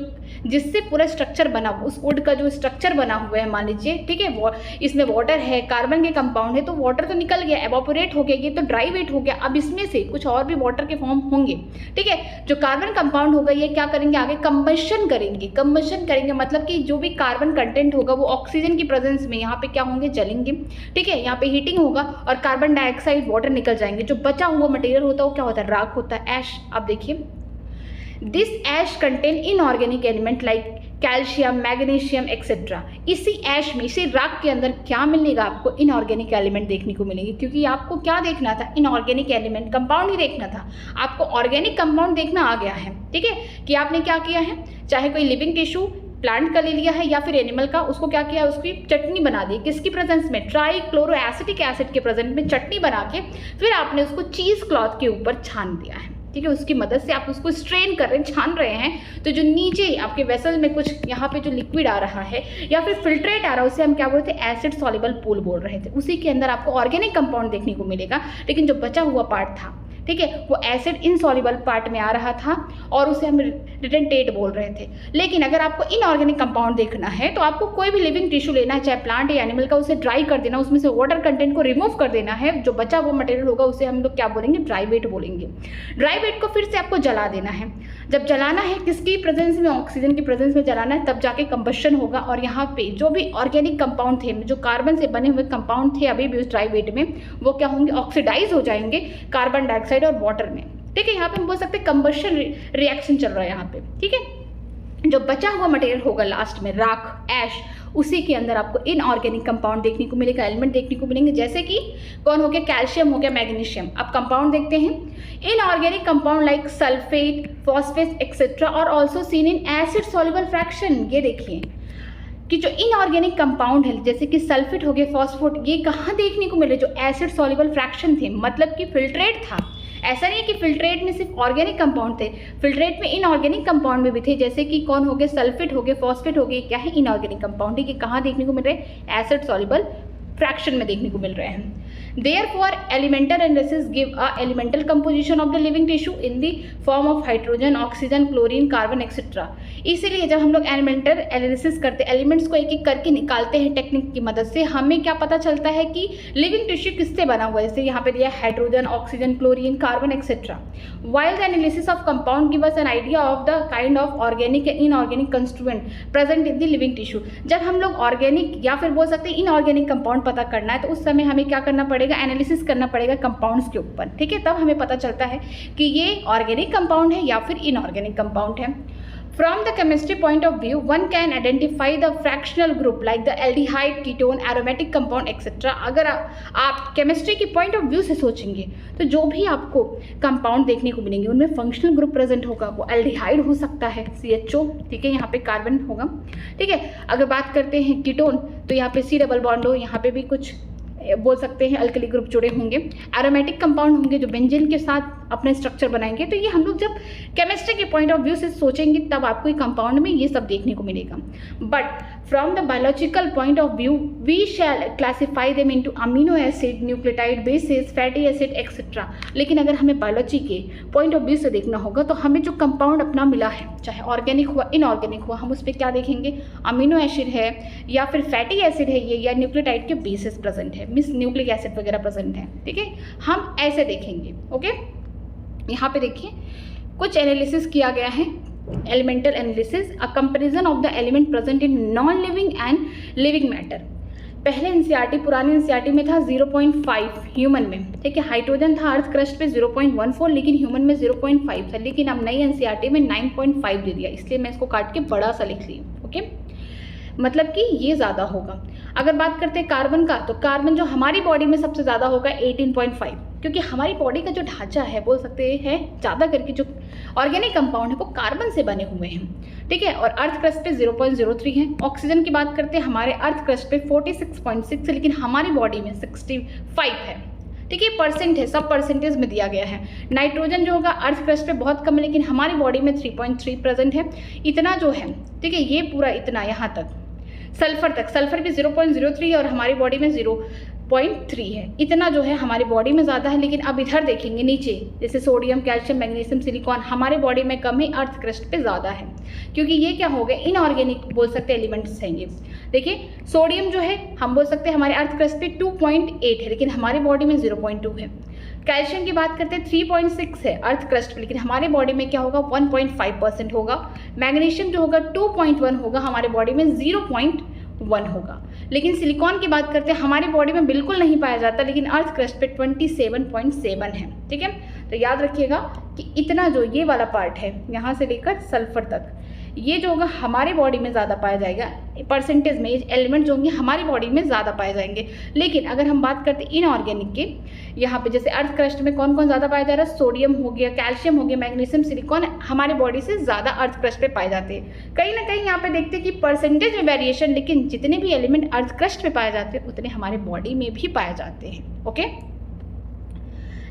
जिससे पूरा स्ट्रक्चर बना, उस वुड का जो स्ट्रक्चर बना हुआ है मान लीजिए, ठीक है, वो इसमें वाटर है, कार्बन के कंपाउंड है, तो वाटर तो निकल गया, एवापोरेट हो गया, ये तो ड्राई वेट हो गया। अब इसमें से कुछ और भी वाटर के फॉर्म होंगे, ठीक है। जो कार्बन कंपाउंड होगा ये क्या करेंगे, आगे कंबशन करेंगे। कंबशन करेंगे मतलब कि जो भी कार्बन कंटेंट होगा वो ऑक्सीजन की प्रेजेंस में यहाँ पे क्या होंगे, जलेंगे, ठीक है। यहाँ पे हीटिंग होगा और कार्बन डाइऑक्साइड, वाटर निकल जाएंगे। जो बचा हुआ मटेरियल होता है वो क्या होता है, राख होता है, ऐश। आप देखिए, this ash contain inorganic element like calcium, magnesium etcetera. इसी ऐश में, इसी राख के अंदर क्या मिलेगा आपको, इनऑर्गेनिक एलिमेंट देखने को मिलेंगे। क्योंकि आपको क्या देखना था, इनऑर्गेनिक एलिमेंट, कंपाउंड ही देखना था, आपको ऑर्गेनिक कंपाउंड देखना आ गया है, ठीक है। कि आपने क्या किया है, चाहे कोई लिविंग टिश्यू प्लांट का ले लिया है या फिर एनिमल का, उसको क्या किया, उसकी चटनी बना दी, किसकी प्रेजेंस में, ट्राई क्लोरो एसिटिक एसिड के प्रेजेंट में चटनी बना के फिर आपने उसको चीज़ क्लॉथ के ऊपर छान दिया है, ठीक है। उसकी मदद से आप उसको स्ट्रेन कर रहे हैं, छान रहे हैं, तो जो नीचे आपके वेसल में कुछ यहाँ पे जो लिक्विड आ रहा है या फिर फिल्ट्रेट आ रहा है, उसे हम क्या बोलते हैं, एसिड सॉल्युबल पूल बोल रहे थे। उसी के अंदर आपको ऑर्गेनिक कंपाउंड देखने को मिलेगा, लेकिन जो बचा हुआ पार्ट था, ठीक है, वो एसिड इनसॉल्युबल पार्ट में आ रहा था और उसे हम रिटेंटेट बोल रहे थे। लेकिन अगर आपको इनऑर्गेनिक कंपाउंड देखना है तो आपको कोई भी लिविंग टिश्यू लेना है, चाहे प्लांट या एनिमल का, उसे ड्राई कर देना, उसमें से वाटर कंटेंट को रिमूव कर देना है। जो बचा हुआ मटेरियल होगा उसे हम लोग क्या बोलेंगे, ड्राई वेट बोलेंगे। ड्राई वेट को फिर से आपको जला देना है। जब जलाना है, किसकी प्रेजेंस में, ऑक्सीजन की प्रेजेंस में जलाना है, तब जाके कंबशन होगा और यहाँ पे जो भी ऑर्गेनिक कंपाउंड थे, जो कार्बन से बने हुए कंपाउंड थे अभी भी उस ड्राई वेट में, वो क्या होंगे, ऑक्सीडाइज हो जाएंगे कार्बन डाइऑक्साइड और वाटर में, ठीक है। यहाँ पे हम बोल सकते हैं कंबशन रिएक्शन चल रहा है यहाँ पे, ठीक है। जो बचा हुआ मटेरियल होगा लास्ट में, राख, ऐश, उसी के अंदर आपको इनऑर्गेनिक कंपाउंड देखने को मिलेगा, एलिमेंट देखने को मिलेंगे, जैसे कि कौन हो गया, कैल्शियम हो गया, मैग्नीशियम। अब कंपाउंड देखते हैं, inorganic compound like sulphate, phosphate etcetera are also seen in acid soluble fraction. ये देखिए कि जो इनऑर्गेनिक कंपाउंड है, जैसे कि सल्फेट हो गया, फॉस्फेट, ये कहाँ देखने को मिले, जो एसिड सॉल्युबल फ्रैक्शन थे, मतलब कि फिल्ट्रेट था। ऐसा नहीं है कि फिल्ट्रेट में सिर्फ ऑर्गेनिक कंपाउंड थे, फिल्ट्रेट में इनऑर्गेनिक कंपाउंड में भी थे, जैसे कि कौन हो गए, सल्फेट हो गए, फॉस्फेट हो गए, क्या है, इनऑर्गेनिक कंपाउंड है। कि कहाँ देखने को मिल रहे हैं, एसिड सॉल्युबल फ्रैक्शन में देखने को मिल रहे हैं। Therefore, elemental analysis give a elemental composition of the living tissue in the form of hydrogen, oxygen, chlorine, carbon, etc. इसीलिए जब हम लोग एलिमेंटल एनालिसिस करते हैं, एलिमेंट्स को एक एक करके निकालते हैं टेक्निक की मदद से, हमें क्या पता चलता है कि लिविंग टिश्यू किससे बना हुआ है। जैसे यहाँ पे दिया hydrogen, oxygen, chlorine, carbon etcetera. While the analysis of compound give us an idea of the kind of organic and inorganic constituent present in the living tissue. जब हम लोग ऑर्गेनिक या फिर बोल सकते हैं इनऑर्गेनिक कंपाउंड पता करना है तो उस समय हमें क्या करना पड़ेगा, एनालिसिस करना पड़ेगा कंपाउंड्स के ऊपर, ठीक है। तब हमें पता चलता है कि ये ऑर्गेनिक कंपाउंड है या फिर इनऑर्गेनिक कंपाउंड है। From the chemistry point of view, one can identify the fractional group like the aldehyde, ketone, aromatic compound, etc. अगर आप केमिस्ट्री की पॉइंट ऑफ व्यू से सोचेंगे तो जो भी आपको कंपाउंड देखने को मिलेंगे उनमें फंक्शनल ग्रुप प्रेजेंट होगा। वो एल्डिहाइड हो सकता है, CHO, ठीक है, यहाँ पे कार्बन होगा, ठीक है। अगर बात करते हैं कीटोन तो यहाँ पे C डबल बॉन्ड हो, यहाँ पे भी कुछ बोल सकते हैं अल्कली ग्रुप जुड़े होंगे। एरोमेटिक कंपाउंड होंगे जो बेंजीन के साथ अपने स्ट्रक्चर बनाएंगे। तो ये हम लोग जब केमिस्ट्री के पॉइंट ऑफ व्यू से सोचेंगे तब आपको ये कंपाउंड में ये सब देखने को मिलेगा। But from the biological point of view we shall classify them into amino acid, nucleotide, basis, fatty acid etcetera. लेकिन अगर हमें बायोलॉजी के पॉइंट ऑफ व्यू से देखना होगा तो हमें जो कंपाउंड अपना मिला है, चाहे ऑर्गेनिक हुआ, इनऑर्गेनिक हुआ, हम उस पर क्या देखेंगे, अमीनो एसिड है या फिर फैटी एसिड है ये, या न्यूक्लियोटाइड के बेसिस प्रेजेंट है, मीन्स न्यूक्लिक एसिड वगैरह प्रेजेंट है, ठीक है। हम ऐसे देखेंगे, ओके। यहाँ पे देखिए कुछ एनालिसिस किया गया है elemental analysis, a comparison of the element present in non living and living matter. पहले एनसीईआरटी, पुराने एनसीईआरटी में था 0.5 ह्यूमन में, ठीक है। हाइड्रोजन था अर्थ क्रस्ट पे 0.14, लेकिन ह्यूमन में 0.5 था, लेकिन अब नई एनसीईआरटी में 9.5 दे दिया, इसलिए मैं इसको काट के बड़ा सा लिख ली, ओके। मतलब कि ये ज़्यादा होगा। अगर बात करते हैं कार्बन का, तो कार्बन जो हमारी बॉडी में सबसे ज़्यादा होगा 18.5, क्योंकि हमारी बॉडी का जो ढांचा है, बोल सकते हैं ज़्यादा करके जो ऑर्गेनिक कंपाउंड है वो कार्बन से बने हुए हैं, ठीक है। और अर्थ क्रस्ट पे 0.03 है। ऑक्सीजन की बात करते हैं, हमारे अर्थ क्रस्ट पे 46.6 है, लेकिन हमारी बॉडी में 65 है, ठीक है। परसेंट है, सब परसेंटेज में दिया गया है। नाइट्रोजन जो होगा अर्थ क्रस्ट पे बहुत कम है, लेकिन हमारी बॉडी में 3.3 प्रेजेंट है। इतना जो है, ठीक है, ये पूरा इतना यहाँ तक। सल्फर तक, सल्फर भी 0.03 है और हमारी बॉडी में 0.3 है। इतना जो है हमारी बॉडी में ज़्यादा है, लेकिन अब इधर देखेंगे नीचे, जैसे सोडियम, कैल्शियम, मैग्नीशियम, सिलिकॉन हमारे बॉडी में कम है, अर्थ क्रस्ट पे ज़्यादा है, क्योंकि ये क्या हो गए, इनऑर्गेनिक बोल सकते हैं एलिमेंट्स हैं ये। देखिए सोडियम जो है हम बोल सकते हैं हमारे अर्थ क्रस्ट पे 2.8 है, लेकिन हमारी बॉडी में 0.2 है। कैल्शियम की बात करते हैं 3.6 है अर्थ क्रस्ट पे, लेकिन हमारे बॉडी में क्या होगा 1.5% होगा। मैग्नीशियम जो होगा 2.1 होगा, हमारे बॉडी में 0.1 होगा। लेकिन सिलिकॉन की बात करते हैं, हमारी बॉडी में बिल्कुल नहीं पाया जाता, लेकिन अर्थ क्रस्ट पे 27.7 है, ठीक है। तो याद रखिएगा कि इतना जो ये वाला पार्ट है यहाँ से लेकर सल्फर तक, ये जो होगा हमारे बॉडी में ज़्यादा पाया जाएगा, परसेंटेज में ये एलिमेंट जो होंगे हमारी बॉडी में ज़्यादा पाए जाएंगे। लेकिन अगर हम बात करते हैं इनऑर्गेनिक के, यहाँ पे जैसे अर्थ क्रस्ट में कौन कौन ज़्यादा पाया जा रहा है, सोडियम हो गया, कैल्शियम हो गया, मैग्नीशियम, सिलिकॉन हमारी बॉडी से ज़्यादा अर्थ क्रस्ट पे पाए जाते हैं। कहीं ना कहीं यहाँ पे देखते हैं कि परसेंटेज में वेरिएशन, लेकिन जितने भी एलिमेंट अर्थ क्रस्ट पे पाए जाते हैं उतने हमारे बॉडी में भी पाए जाते हैं, ओके।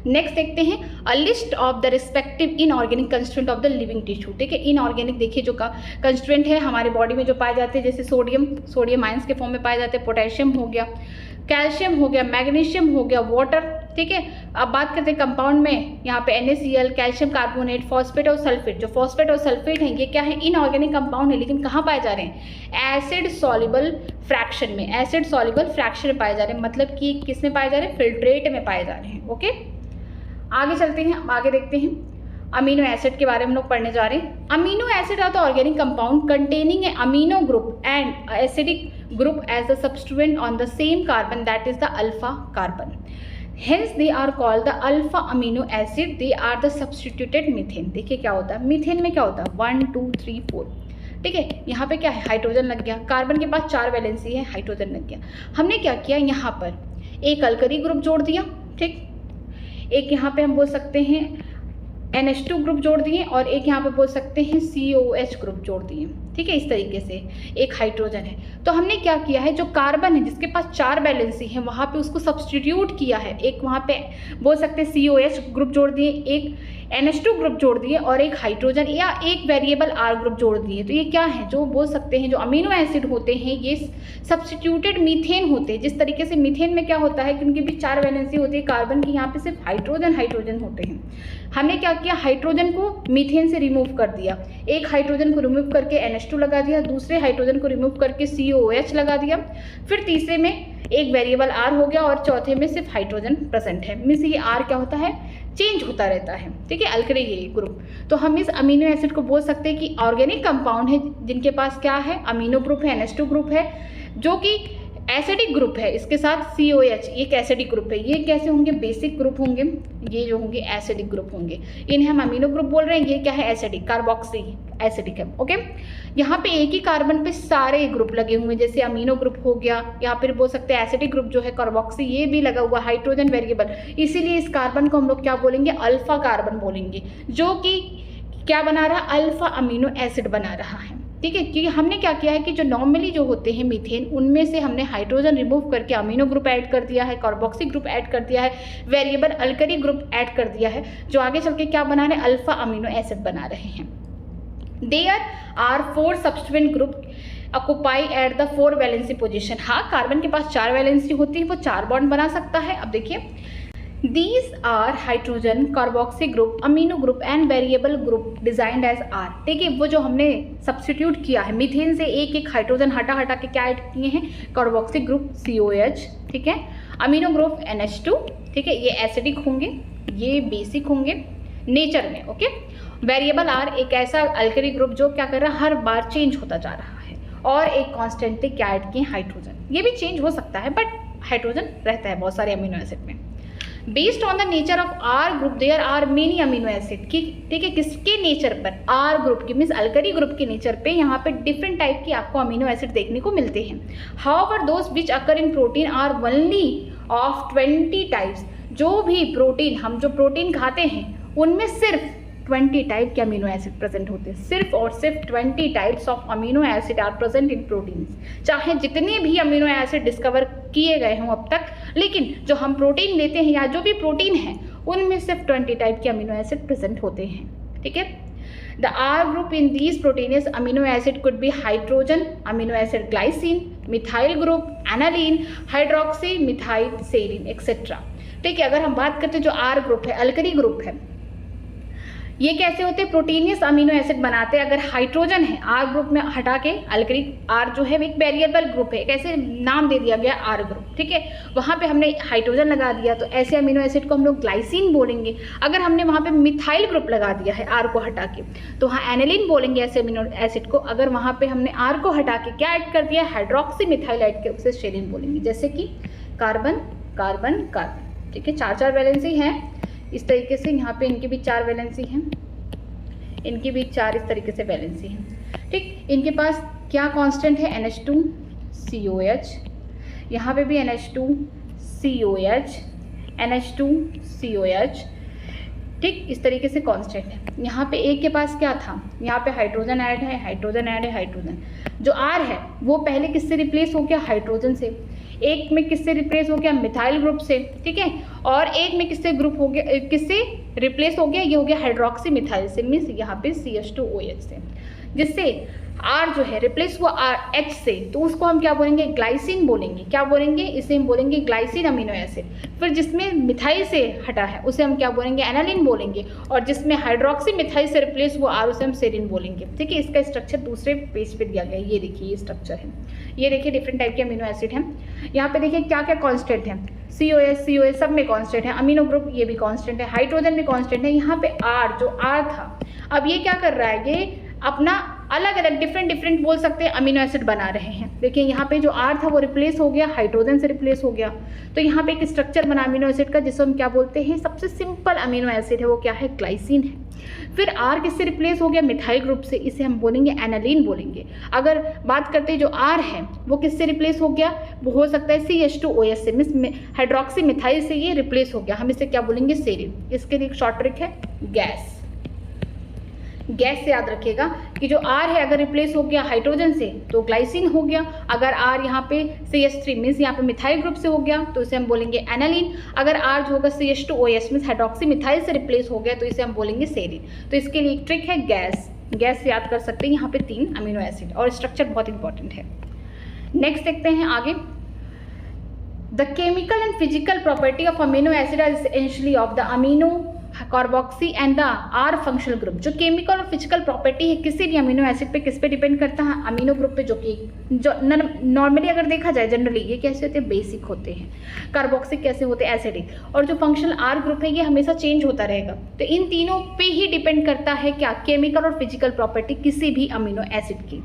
नेक्स्ट देखते हैं a list of the respective inorganic constituent of the living tissue, ठीक है। इनऑर्गेनिक देखिए जो कंस्टिट्यूएंट है हमारे बॉडी में जो पाए जाते हैं, जैसे सोडियम आयंस के फॉर्म में पाए जाते हैं, पोटेशियम हो गया, कैल्शियम हो गया, मैग्नीशियम हो गया, वाटर, ठीक है। अब बात करते हैं कंपाउंड में, यहाँ पे NaCl, कैल्शियम कार्बोनेट, फॉस्फेट और सल्फेट। जो फॉस्फेट और सल्फेट हैं ये क्या है, इनऑर्गेनिक कंपाउंड है, लेकिन कहाँ पाए जा रहे हैं, एसिड सॉल्युबल फ्रैक्शन में, एसिड सॉल्युबल फ्रैक्शन में पाए जा रहे हैं, मतलब कि किस में पाए जा रहे हैं, फिल्ट्रेट में पाए जा रहे हैं, ओके। आगे चलते हैं, आगे देखते हैं अमीनो एसिड के बारे में हम लोग पढ़ने जा रहे हैं। Amino acid are the organic compound containing a amino group and acidic group as the substituent on the same carbon, that is the alpha carbon. Hence they are called the alpha amino acid. They are the substituted methane. देखिए क्या होता है, methane में क्या होता है 1 2 3 4, ठीक है। यहाँ पे क्या है, हाइड्रोजन लग गया, कार्बन के पास 4 वैलेंसी है, हाइड्रोजन लग गया। हमने क्या किया, यहाँ पर एक अल्कली ग्रुप जोड़ दिया, ठीक, एक यहाँ पे हम बोल सकते हैं NH2 ग्रुप जोड़ दिए, और एक यहाँ पे बोल सकते हैं COH ग्रुप जोड़ दिए, ठीक है। इस तरीके से एक हाइड्रोजन है। तो हमने क्या किया है, जो कार्बन है जिसके पास 4 वैलेंसी है वहाँ पे उसको सब्सटीट्यूट किया है, एक वहाँ पे बोल सकते हैं COH ग्रुप जोड़ दिए, एक NH2 ग्रुप जोड़ दिए, और एक हाइड्रोजन या एक वेरिएबल R ग्रुप जोड़ दिए। तो ये क्या है, जो बोल सकते हैं जो अमीनो एसिड होते हैं ये सब्सटीट्यूटेड मीथेन होते हैं। जिस तरीके से मीथेन में क्या होता है कि उनकी भी 4 वैलेंसी होती है, कार्बन की यहाँ पे सिर्फ हाइड्रोजन होते हैं। हमने क्या किया, हाइड्रोजन को मीथेन से रिमूव कर दिया, एक हाइड्रोजन को रिमूव करके NH2 लगा दिया, दूसरे हाइड्रोजन को रिमूव करके COH लगा दिया, फिर तीसरे में एक वेरिएबल R हो गया, और चौथे में सिर्फ हाइड्रोजन प्रेजेंट है। मीन्स ये R क्या होता है, चेंज होता रहता है, ठीक है, अल्कली ये ग्रुप। तो हम इस अमीनो एसिड को बोल सकते हैं कि ऑर्गेनिक कंपाउंड है जिनके पास क्या है, अमीनो ग्रुप है, NH2 ग्रुप है, जो कि एसिडिक ग्रुप है, इसके साथ COH एक एसिडिक ग्रुप है। ये कैसे होंगे, बेसिक ग्रुप होंगे, ये जो होंगे एसिडिक ग्रुप होंगे। इन्हें हम अमीनो ग्रुप बोल रहे हैं, ये क्या है, एसिडिक, कार्बोक्सी एसिडिक है, ओके। यहाँ पे एक ही कार्बन पे सारे ग्रुप लगे हुए हैं, जैसे अमीनो ग्रुप हो गया, या फिर बोल सकते हैं एसिडिक ग्रुप जो है कार्बोक्सी, ये भी लगा हुआ हाइड्रोजन वेरिएबल। इसीलिए इस कार्बन को हम लोग क्या बोलेंगे, अल्फा कार्बन बोलेंगे, जो कि क्या बना रहा है, अल्फा अमीनो एसिड बना रहा है, ठीक है। क्योंकि हमने क्या किया है कि जो नॉर्मली जो होते हैं मीथेन, उनमें से हमने हाइड्रोजन रिमूव करके अमीनो ग्रुप ऐड कर दिया है, कार्बोक्सी ग्रुप ऐड कर दिया है, वेरिएबल अल्कली ग्रुप ऐड कर दिया है, जो आगे चल के क्या बना रहे हैं, अल्फा अमीनो एसिड बना रहे हैं। There are 4 substituent group occupy at the 4 valency position. हाँ, कार्बन के पास 4 वैलेंसी होती है, वो 4 बॉन्ड बना सकता है। अब देखिए, These are hydrogen, carboxy group, amino group and variable group designed as R। देखिए वो जो हमने सब्स्टिट्यूट किया है मीथेन से एक एक हाइड्रोजन हटा के क्या ऐड किए हैं, कार्बोक्सी ग्रुप COH, ठीक है, अमीनो ग्रुप NH2, ठीक है, ये एसिडिक होंगे, ये बेसिक होंगे नेचर में, ओके। वेरिएबल आर एक ऐसा अल्कली ग्रुप जो क्या कर रहा है, हर बार चेंज होता जा रहा है, और एक कॉन्स्टेंटली क्या ऐड किए, हाइड्रोजन। ये भी चेंज हो सकता है बट हाइड्रोजन रहता है बहुत सारे अमीनो एसिड में। Based on the nature of R group there are many amino acid, ठीक है, किसके नेचर पर, आर ग्रुप की मीन्स अल्कली ग्रुप के नेचर पे यहाँ पे डिफरेंट टाइप की आपको अमीनो एसिड देखने को मिलते हैं। However those which occur in protein are only of 20 types, जो भी प्रोटीन, हम जो प्रोटीन खाते हैं उनमें सिर्फ 20 टाइप के अमीनो एसिड प्रेजेंट होते हैं, सिर्फ और सिर्फ 20 types of amino acid are present in proteins. चाहे जितने भी अमीनो एसिड डिस्कवर किए गए हों अब तक, लेकिन जो हम प्रोटीन लेते हैं या जो भी प्रोटीन है उनमें सिर्फ 20 टाइप के अमीनो एसिड प्रेजेंट होते हैं, ठीक है। The R group in these proteins amino acid could be hydrogen, amino acid glycine, methyl group, alanine, hydroxy, methyl, serine etcetera, ठीक है। अगर हम बात करते हैं जो आर ग्रुप है, अल्कली ग्रुप है, ये कैसे होते हैं, प्रोटीनियस अमीनो एसिड बनाते हैं। अगर हाइड्रोजन है आर ग्रुप में हटा के, अल्कली आर जो है एक वेरिएबल ग्रुप है, कैसे नाम दे दिया गया आर ग्रुप, ठीक है, वहाँ पे हमने हाइड्रोजन लगा दिया तो ऐसे अमीनो एसिड को हम लोग ग्लाइसिन बोलेंगे। अगर हमने वहाँ पे मिथाइल ग्रुप लगा दिया है आर को हटा के तो वहाँ एनालिन बोलेंगे ऐसे अमीनो एसिड को। अगर वहाँ पे हमने आर को हटा के क्या ऐड कर दिया, हाइड्रोक्सी मिथाइल ऐड के उसे सेरीन बोलेंगे, जैसे कि कार्बन कार्बन कार्बन, ठीक है। 4 वैलेंसी हैं इस तरीके से, यहाँ पे इनकी भी 4 वैलेंसी हैं, इनकी भी 4 इस तरीके से वैलेंसी हैं, ठीक। इनके पास क्या कांस्टेंट है, NH2COH, यहाँ पे भी NH2COH, NH2COH, ठीक, इस तरीके से कांस्टेंट है। यहाँ पे एक के पास क्या था, यहाँ पे हाइड्रोजन ऐड है, हाइड्रोजन ऐड है, हाइड्रोजन। जो आर है वो पहले किससे रिप्लेस हो गया, हाइड्रोजन से। एक में किससे रिप्लेस हो गया, मिथाइल ग्रुप से, ठीक है। और एक में किससे ग्रुप हो गया, किससे रिप्लेस हो गया, ये हो गया हाइड्रोक्सी मिथाइल से, मीन्स यहाँ पे CH2OH से, जिससे आर जो है रिप्लेस हुआ H से, तो उसको हम क्या बोलेंगे, ग्लाइसिन बोलेंगे। क्या बोलेंगे, इसे हम बोलेंगे ग्लाइसिन अमीनो एसिड। फिर जिसमें मिथाइल से हटा है उसे हम क्या बोलेंगे, एनालिन बोलेंगे। और जिसमें हाइड्रोक्सी मिथाइल से रिप्लेस हुआ आर उसे हम सेरीन बोलेंगे, ठीक है। इसका स्ट्रक्चर दूसरे पेज पे दिया गया है, ये देखिए ये स्ट्रक्चर है, ये देखिए डिफरेंट टाइप के अमीनो एसिड हैं। यहाँ पे देखिए क्या क्या कॉन्स्टेंट है, COH सब में कॉन्स्टेंट है, अमीनो ग्रुप ये भी कॉन्स्टेंट है, हाइड्रोजन भी कॉन्स्टेंट है। यहाँ पे आर, जो आर था, अब ये क्या कर रहा है, ये अपना अलग अलग डिफरेंट बोल सकते हैं अमीनो एसिड बना रहे हैं। देखिए यहाँ पे जो आर था वो रिप्लेस हो गया, हाइड्रोजन से रिप्लेस हो गया, तो यहाँ पे एक स्ट्रक्चर बना अमीनो एसिड का जिसको हम क्या बोलते हैं, सबसे सिंपल अमीनो एसिड है वो क्या है, ग्लाइसिन है। फिर आर किससे रिप्लेस हो गया, मिथाइल ग्रुप से, इसे हम बोलेंगे एनालिन बोलेंगे। अगर बात करते हैं जो आर है वो किससे रिप्लेस हो गया, वो हो सकता है CH2OH से, मीन्स हाइड्रोक्सी मिथाइल से ये रिप्लेस हो गया, हम इसे क्या बोलेंगे, सेरीन। इसके लिए एक शॉर्ट ट्रिक है, गैस। गैस से याद रखिएगा कि जो आर है अगर रिप्लेस हो गया हाइड्रोजन से तो ग्लाइसिन हो गया। अगर आर यहाँ पे CH3 मीन्स यहाँ पे मिथाइल ग्रुप से हो गया तो इसे हम बोलेंगे एनालिन। अगर आर जो होगा CH2OH मीन्स हाइड्रोक्सी मिथाइल से रिप्लेस हो गया तो इसे हम बोलेंगे सेरीन। तो इसके लिए एक ट्रिक है गैस, गैस से याद कर सकते हैं। यहाँ पे 3 अमीनो एसिड और स्ट्रक्चर बहुत इंपॉर्टेंट है। नेक्स्ट देखते हैं आगे, the chemical and physical property of amino acid are essentially of the amino carboxy and the R functional group. जो केमिकल और फिजिकल प्रॉपर्टी है किसी भी अमीनो एसिड पे किस पे डिपेंड करता है, अमीनो ग्रुप पे, जो नॉर्मली अगर देखा जाए जनरली ये कैसे होते हैं, बेसिक होते हैं, कार्बोक्सिक कैसे होते हैं, एसिडिक। और जो फंक्शनल आर ग्रुप है ये हमेशा चेंज होता रहेगा। तो इन तीनों पे ही डिपेंड करता है क्या, केमिकल और फिजिकल प्रॉपर्टी किसी भी अमीनो एसिड की।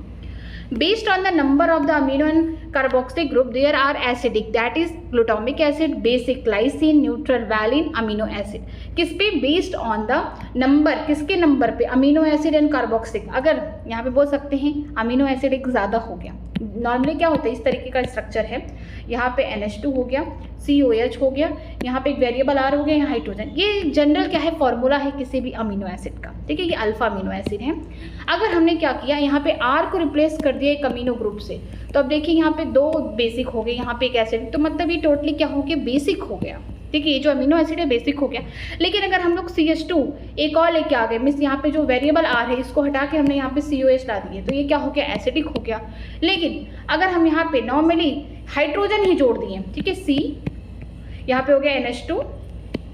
Based on the number of the amino and carboxylic group, there are acidic, that is glutamic acid, basic, glycine, neutral, valine, amino acid. किस पे, based on the number, किसके number पे, amino acid and carboxylic. अगर यहाँ पे बोल सकते हैं अमीनो एसिड एक ज़्यादा हो गया, नॉर्मली क्या होता है इस तरीके का स्ट्रक्चर है, यहाँ पे NH2 हो गया, COH हो गया, यहाँ पे एक वेरिएबल आर हो गया, यहाँ हाइड्रोजन। ये जनरल क्या है, फॉर्मूला है किसी भी अमीनो एसिड का, ठीक है, ये अल्फा अमीनो एसिड है। अगर हमने क्या किया, यहाँ पे आर को रिप्लेस कर दिया एक अमीनो ग्रुप से, तो अब देखिए यहाँ पे 2 बेसिक हो गए, यहाँ पे एक एसिड, तो मतलब ये टोटली क्या हो गया, बेसिक हो गया, ठीक है। ये जो अमीनो एसिड है बेसिक हो गया। लेकिन अगर हम लोग CH2 एक और लेके आ गए, मीन्स यहाँ पे जो वेरिएबल आर है इसको हटा के हमने यहाँ पे COH ला दिए, तो ये क्या हो गया, एसिडिक हो गया। लेकिन अगर हम यहाँ पे नॉर्मली हाइड्रोजन ही जोड़ दिए, ठीक है, C यहाँ पे हो गया NH2,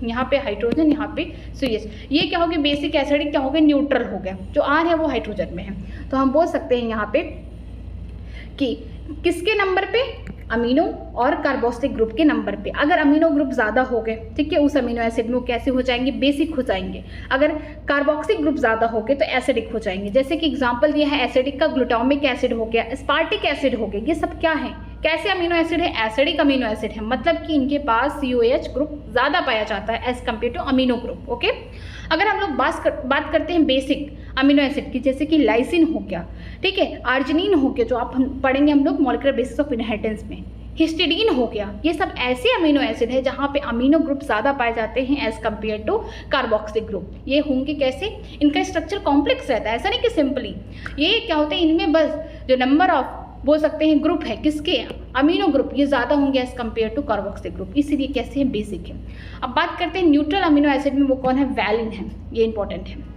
यहाँ पे हाइड्रोजन, यहाँ पे CH, ये क्या हो गया, बेसिक एसिडिक क्या हो गया, न्यूट्रल हो गया। जो आर है वो हाइड्रोजन में है, तो हम बोल सकते हैं यहाँ पे कि किसके नंबर पे, अमीनो और कार्बोक्सिलिक ग्रुप के नंबर पे। अगर अमीनो ग्रुप ज़्यादा हो गए, ठीक है, उस अमीनो एसिड में वो कैसे हो जाएंगे, बेसिक हो जाएंगे। अगर कार्बोक्सिलिक ग्रुप ज़्यादा हो गए तो एसिडिक हो जाएंगे। जैसे कि एग्जांपल दिया है एसिडिक का, ग्लूटामिक एसिड हो गया, एस्पार्टिक एसिड हो गया। ये सब क्या है, कैसे अमीनो एसिड है, एसिडिक अमीनो एसिड है, मतलब कि इनके पास COH ग्रुप ज़्यादा पाया जाता है as compare to amino group. Okay, अगर हम लोग बात करते हैं बेसिक अमीनो एसिड की, जैसे कि लाइसिन हो गया, ठीक है, आर्जिनिन हो गया, जो हम पढ़ेंगे हम लोग मॉलिक्यूलर बेसिस ऑफ इनहेरिटेंस में, हिस्टिडीन हो गया, ये सब ऐसे अमीनो एसिड है जहाँ पे अमीनो ग्रुप ज़्यादा पाए जाते हैं as compare to carboxylic group. ये होंगे कैसे, इनका स्ट्रक्चर कॉम्प्लेक्स रहता है, ऐसा नहीं कि सिंपली। ये क्या होते हैं, इनमें बस जो नंबर ऑफ बोल सकते हैं ग्रुप है किसके, अमीनो ग्रुप, ये ज़्यादा होंगे as compare to carboxylic group, इसीलिए कैसे हैं, बेसिक है। अब बात करते हैं न्यूट्रल अमीनो एसिड में, वो कौन है, वैलिन है, ये इंपॉर्टेंट है।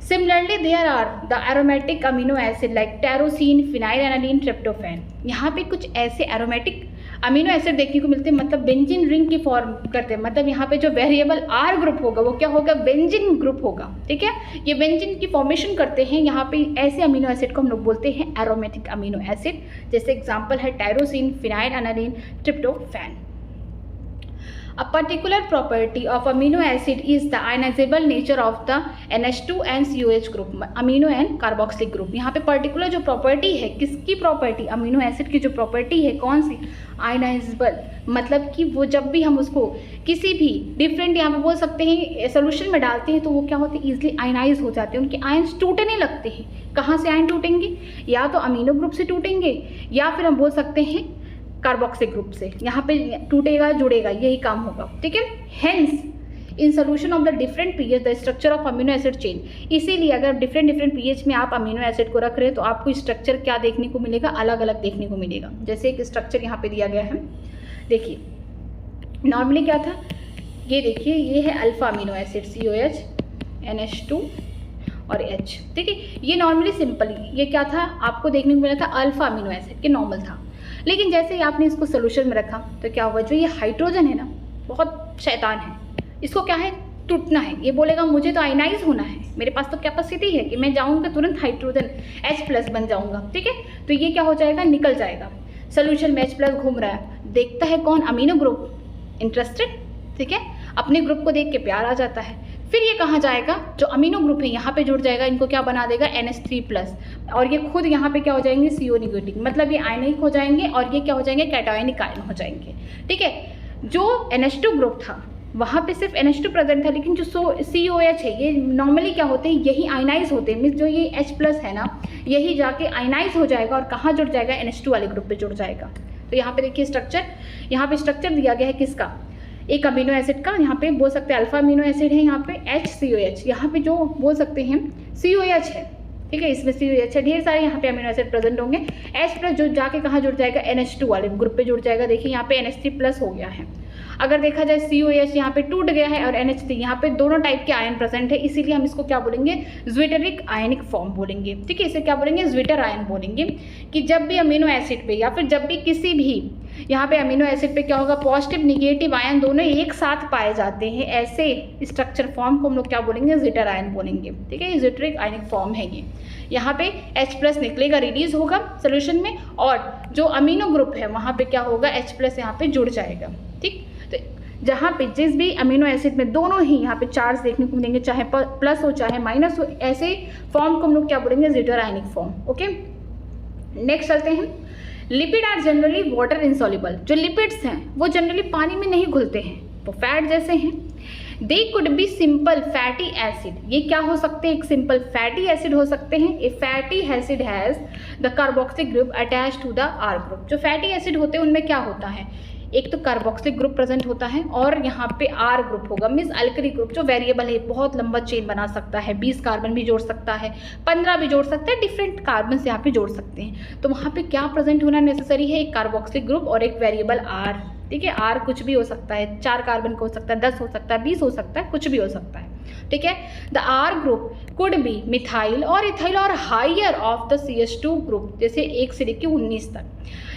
Similarly there are the aromatic amino acid like tyrosine, phenylalanine, tryptophan. यहाँ पे कुछ ऐसे एरोमेटिक अमीनो एसिड देखने को मिलते हैं, मतलब बेंजीन रिंग की फॉर्म करते हैं, मतलब यहाँ पे जो वेरिएबल R ग्रुप होगा वो क्या होगा, बेंजीन ग्रुप होगा, ठीक है, ये बेंजीन की फॉर्मेशन करते हैं। यहाँ पे ऐसे अमीनो एसिड को हम लोग बोलते हैं एरोमेटिक अमीनो एसिड, जैसे एग्जांपल है tyrosine, phenylalanine, tryptophan. A particular property of amino acid is the ionizable nature of the NH2 and COH group, amino and carboxylic group। यहाँ पे पर्टिकुलर जो प्रॉपर्टी है, किसकी प्रॉपर्टी, अमीनो एसिड की जो property है, कौन सी, आयनाइजेबल, मतलब कि वो जब भी हम उसको किसी भी डिफरेंट यहाँ पे बोल सकते हैं सोल्यूशन में डालते हैं तो वो क्या होते हैं, ईजिली आयनाइज हो जाते हैं, उनके आयन्स टूटने लगते हैं। कहाँ से आयन टूटेंगे, या तो अमीनो ग्रुप से टूटेंगे या फिर हम बोल सकते हैं कार्बोक्सिलिक ग्रुप से, यहाँ पे टूटेगा जुड़ेगा, यही काम होगा, ठीक है। Hence in solution of the different pH the structure of amino acid change. इसीलिए अगर डिफरेंट पीएच में आप अमीनो एसिड को रख रहे हैं तो आपको स्ट्रक्चर क्या देखने को मिलेगा, अलग अलग देखने को मिलेगा। जैसे एक स्ट्रक्चर यहाँ पे दिया गया है, देखिए नॉर्मली क्या था, ये देखिए ये है alpha amino acid COH, NH2 और H, ठीक है। ये नॉर्मली सिंपली ये क्या था, आपको देखने को मिला था अल्फा अमीनो एसिड के नॉर्मल था, लेकिन जैसे ही आपने इसको सोल्यूशन में रखा तो क्या हुआ, जो ये हाइड्रोजन है ना, बहुत शैतान है, इसको क्या है, टूटना है। ये बोलेगा मुझे तो आयनाइज होना है, मेरे पास तो कैपेसिटी है कि मैं जाऊँगा तुरंत हाइड्रोजन H+ बन जाऊँगा, ठीक है। तो ये क्या हो जाएगा, निकल जाएगा, सोल्यूशन में H+ घूम रहा है, देखता है कौन, अमीनो ग्रुप, इंटरेस्टेड, ठीक है, अपने ग्रुप को देख के प्यार आ जाता है। फिर ये कहाँ जाएगा, जो अमीनो ग्रुप है यहाँ पे जुड़ जाएगा, इनको क्या बना देगा, NH3+, और ये खुद यहाँ पे क्या हो जाएंगे, CO नेगेटिव, मतलब ये आयनिक हो जाएंगे और ये क्या हो जाएंगे, कैटायनिक आयन हो जाएंगे, ठीक है। जो NH2 ग्रुप था वहाँ पे सिर्फ NH2 प्रेजेंट था, लेकिन जो COH है ये नॉर्मली क्या होते हैं, यही आयनाइज होते हैं, मीन्स जो ये H+ है ना, यही जाके आयनाइज हो जाएगा और कहाँ जुड़ जाएगा, NH2 वाले ग्रुप पे जुड़ जाएगा। तो यहाँ पे देखिए स्ट्रक्चर, यहाँ पे स्ट्रक्चर दिया गया है किसका, एक अमीनो एसिड का, यहाँ पे बोल सकते हैं अल्फा अमीनो एसिड है, यहाँ पे HCOH, यहाँ पे जो बोल सकते हैं COH है, ठीक है, इसमें COH है, ढेर सारे यहाँ पे अमीनो एसिड प्रेजेंट होंगे। H+ जो जाके कहाँ जुड़ जाएगा, NH2 वाले ग्रुप पे जुड़ जाएगा। देखिए यहाँ पे NH3+ हो गया है। अगर देखा जाए COH यहाँ पे टूट गया है और NH3, यहाँ पे दोनों टाइप के आयन प्रेजेंट है, इसीलिए हम इसको क्या बोलेंगे, ज्विटरिक आयनिक फॉर्म बोलेंगे, ठीक है। इसे क्या बोलेंगे, ज्विटर आयन बोलेंगे, कि जब भी अमीनो एसिड पे या फिर जब भी किसी भी यहाँ पे अमीनो एसिड पे क्या होगा, पॉजिटिव निगेटिव आयन दोनों एक साथ पाए जाते हैं, ऐसे स्ट्रक्चर फॉर्म को हम लोग क्या बोलेंगे, ज्विटर आयन बोलेंगे, ठीक है। ये ज्विटरिक आयनिक फॉर्म है ये। यहाँ पे H+ निकलेगा, रिलीज होगा सोल्यूशन में, और जो अमीनो ग्रुप है वहाँ पे क्या होगा, H+ यहाँ पे जुड़ जाएगा, ठीक। तो जहाँ पे जिस भी अमीनो एसिड में दोनों ही यहाँ पे चार्ज देखने को मिलेंगे, चाहे प्लस हो चाहे माइनस हो, ऐसे फॉर्म को हम लोग क्या बोलेंगे, zwitter ionic form. Okay, next चलते हैं। Lipid are generally water insoluble. जो लिपिड्स हैं वो जनरली पानी में नहीं घुलते हैं, वो फैट जैसे हैं। They could be simple fatty acid. ये क्या हो सकते हैं, एक सिंपल फैटी एसिड हो सकते हैं। A fatty acid has the carboxylic group attached to the R group. जो फैटी एसिड होते हैं उनमें क्या होता है, एक तो कार्बोक्सिलिक ग्रुप प्रेजेंट होता है और यहाँ पे R ग्रुप होगा, मीन्स अल्कली ग्रुप जो वेरिएबल है, बहुत लंबा चेन बना सकता है, 20 कार्बन भी जोड़ सकता है, 15 भी जोड़ सकता है, डिफरेंट कार्बन यहाँ पे जोड़ सकते हैं। तो वहाँ पे क्या प्रेजेंट होना नेसेसरी है, एक कार्बोक्सिलिक ग्रुप और एक वेरिएबल R। ठीक है, R कुछ भी हो सकता है, 4 कार्बन का हो सकता है, 10 हो सकता है, 20 हो सकता है, कुछ भी हो सकता है। ठीक है, the R group could be methyl और इथाइल और higher of the CH2 group, जैसे 1 से लेकर 19 तक।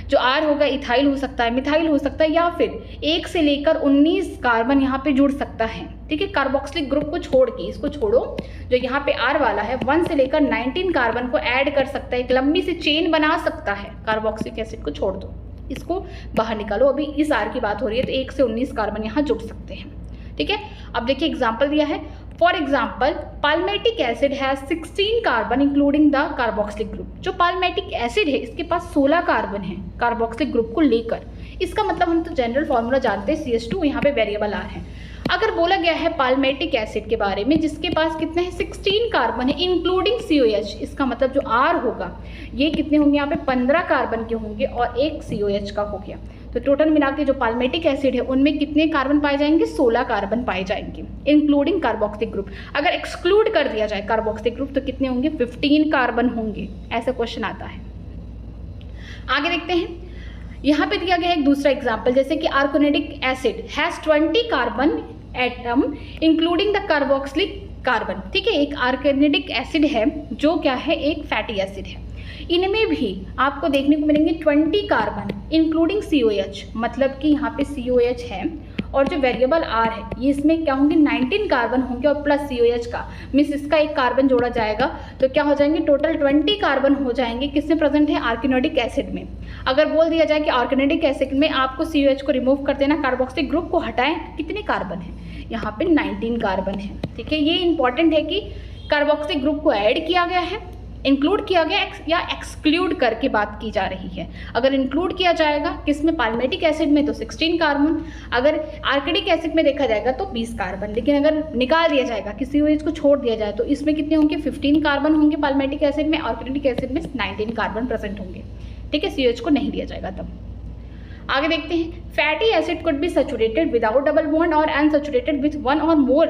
जो R होगा इथाइल हो सकता है, मिथाइल हो सकता है, या फिर 1 से लेकर 19 कार्बन यहाँ पे जुड़ सकता है। ठीक है, कार्बोक्सिलिक ग्रुप को छोड़ के, इसको छोड़ो, जो यहाँ पे R वाला है 1 से लेकर 19 कार्बन को ऐड कर सकता है, एक लंबी सी चेन बना सकता है, कार्बोक्सिलिक एसिड को छोड़ दो। इसको बाहर निकालो। अभी इस R की बात हो रही है तो 1 से 19 कार्बन यहाँ जुड़ सकते हैं, ठीक है। अब देखिए एग्जाम्पल दिया है, for example palmitic acid has 16 carbon including the carboxylic group. जो पाल्मेटिक एसिड है इसके पास 16 कार्बन है कार्बोक्सिलिक ग्रुप को लेकर। इसका मतलब हम तो जनरल फॉर्मूला जानते हैं CH2, यहाँ पे वेरिएबल R है। अगर बोला गया है पाल्मेटिक एसिड के बारे में जिसके पास कितने हैं 16 कार्बन है इंक्लूडिंग COH, इसका मतलब जो R होगा ये कितने होंगे यहाँ पे 15 कार्बन के होंगे और एक COH का हो गया। तो टोटल मिला के जो पाल्मेटिक एसिड है उनमें कितने कार्बन पाए जाएंगे 16 कार्बन पाए जाएंगे इंक्लूडिंग कार्बोक्सिलिक ग्रुप। अगर एक्सक्लूड कर दिया जाए कार्बोक्सिलिक ग्रुप तो कितने होंगे 15 कार्बन होंगे, ऐसा क्वेश्चन आता है। आगे देखते हैं, यहाँ पे दिया गया है एक दूसरा एग्जाम्पल, जैसे कि arsenic acid has 20 carbon atom including the carboxylic carbon, ठीक है। एक आर्सेनिक एसिड है जो क्या है एक फैटी एसिड है, इनमें भी आपको देखने को मिलेंगे 20 कार्बन इंक्लूडिंग COH, मतलब कि यहाँ पे COH है और जो वेरिएबल R है ये इसमें क्या होंगे 19 कार्बन होंगे और प्लस COH का मीन्स इसका एक कार्बन जोड़ा जाएगा तो क्या हो जाएंगे टोटल 20 कार्बन हो जाएंगे। किसमें प्रेजेंट है आर्सेनिक एसिड में। अगर बोल दिया जाए कि आर्सेनिक एसिड में आपको COH को रिमूव कर देना, कार्बोक्सिलिक ग्रुप को हटाएं, कितने कार्बन है यहाँ पे 19 कार्बन है, ठीक है। ये इंपॉर्टेंट है कि कार्बोक्सिलिक ग्रुप को ऐड किया गया है, इंक्लूड किया गया या एक्सक्लूड करके बात की जा रही है। अगर इंक्लूड किया जाएगा किसमें पाल्मेटिक एसिड में तो 16 कार्बन, अगर आर्सेनिक एसिड में देखा जाएगा तो 20 कार्बन, लेकिन अगर निकाल दिया जाएगा किसी चीज़ को छोड़ दिया जाए तो इसमें कितने होंगे 15 कार्बन होंगे पाल्मेटिक एसिड में, आर्सेनिक एसिड में 19 कार्बन प्रेजेंट होंगे, ठीक है। COH को नहीं दिया जाएगा तब। आगे देखते हैं, fatty acid could B saturated without double bond और अनसैचुरेटेड विथ वन और मोर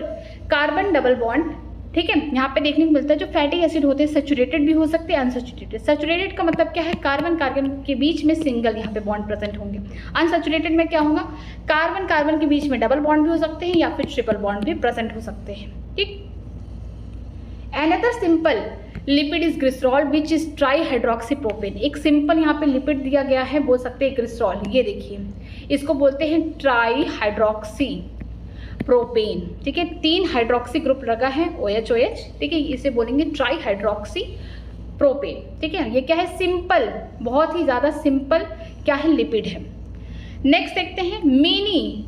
कार्बन डबल बॉन्ड, ठीक है। यहाँ पे देखने को मिलता है जो फैटी एसिड होते हैं सैचुरेटेड भी हो सकते हैं अनसैचुरेटेड। सैचुरेटेड का मतलब क्या है कार्बन कार्बन के बीच में सिंगल यहाँ पे बॉन्ड प्रेजेंट होंगे। अनसैचुरेटेड में क्या होगा कार्बन कार्बन के बीच में डबल बॉन्ड भी हो सकते हैं या फिर ट्रिपल बॉन्ड भी प्रेजेंट हो सकते हैं, ठीक। Another simple lipid is glycerol which is trihydroxypropane. एक सिंपल यहाँ पे लिपिड दिया गया है, बोल सकते हैं ग्लिसरॉल, ये देखिए इसको बोलते हैं ट्राईहाइड्रोक्सी प्रोपेन, ठीक है। 3 हाइड्रोक्सी ग्रुप लगा है OH, ठीक है, इसे बोलेंगे ट्राईहाइड्रोक्सी प्रोपेन, ठीक है। ये क्या है सिंपल, बहुत ही ज़्यादा सिंपल क्या है लिपिड है। नेक्स्ट देखते हैं, many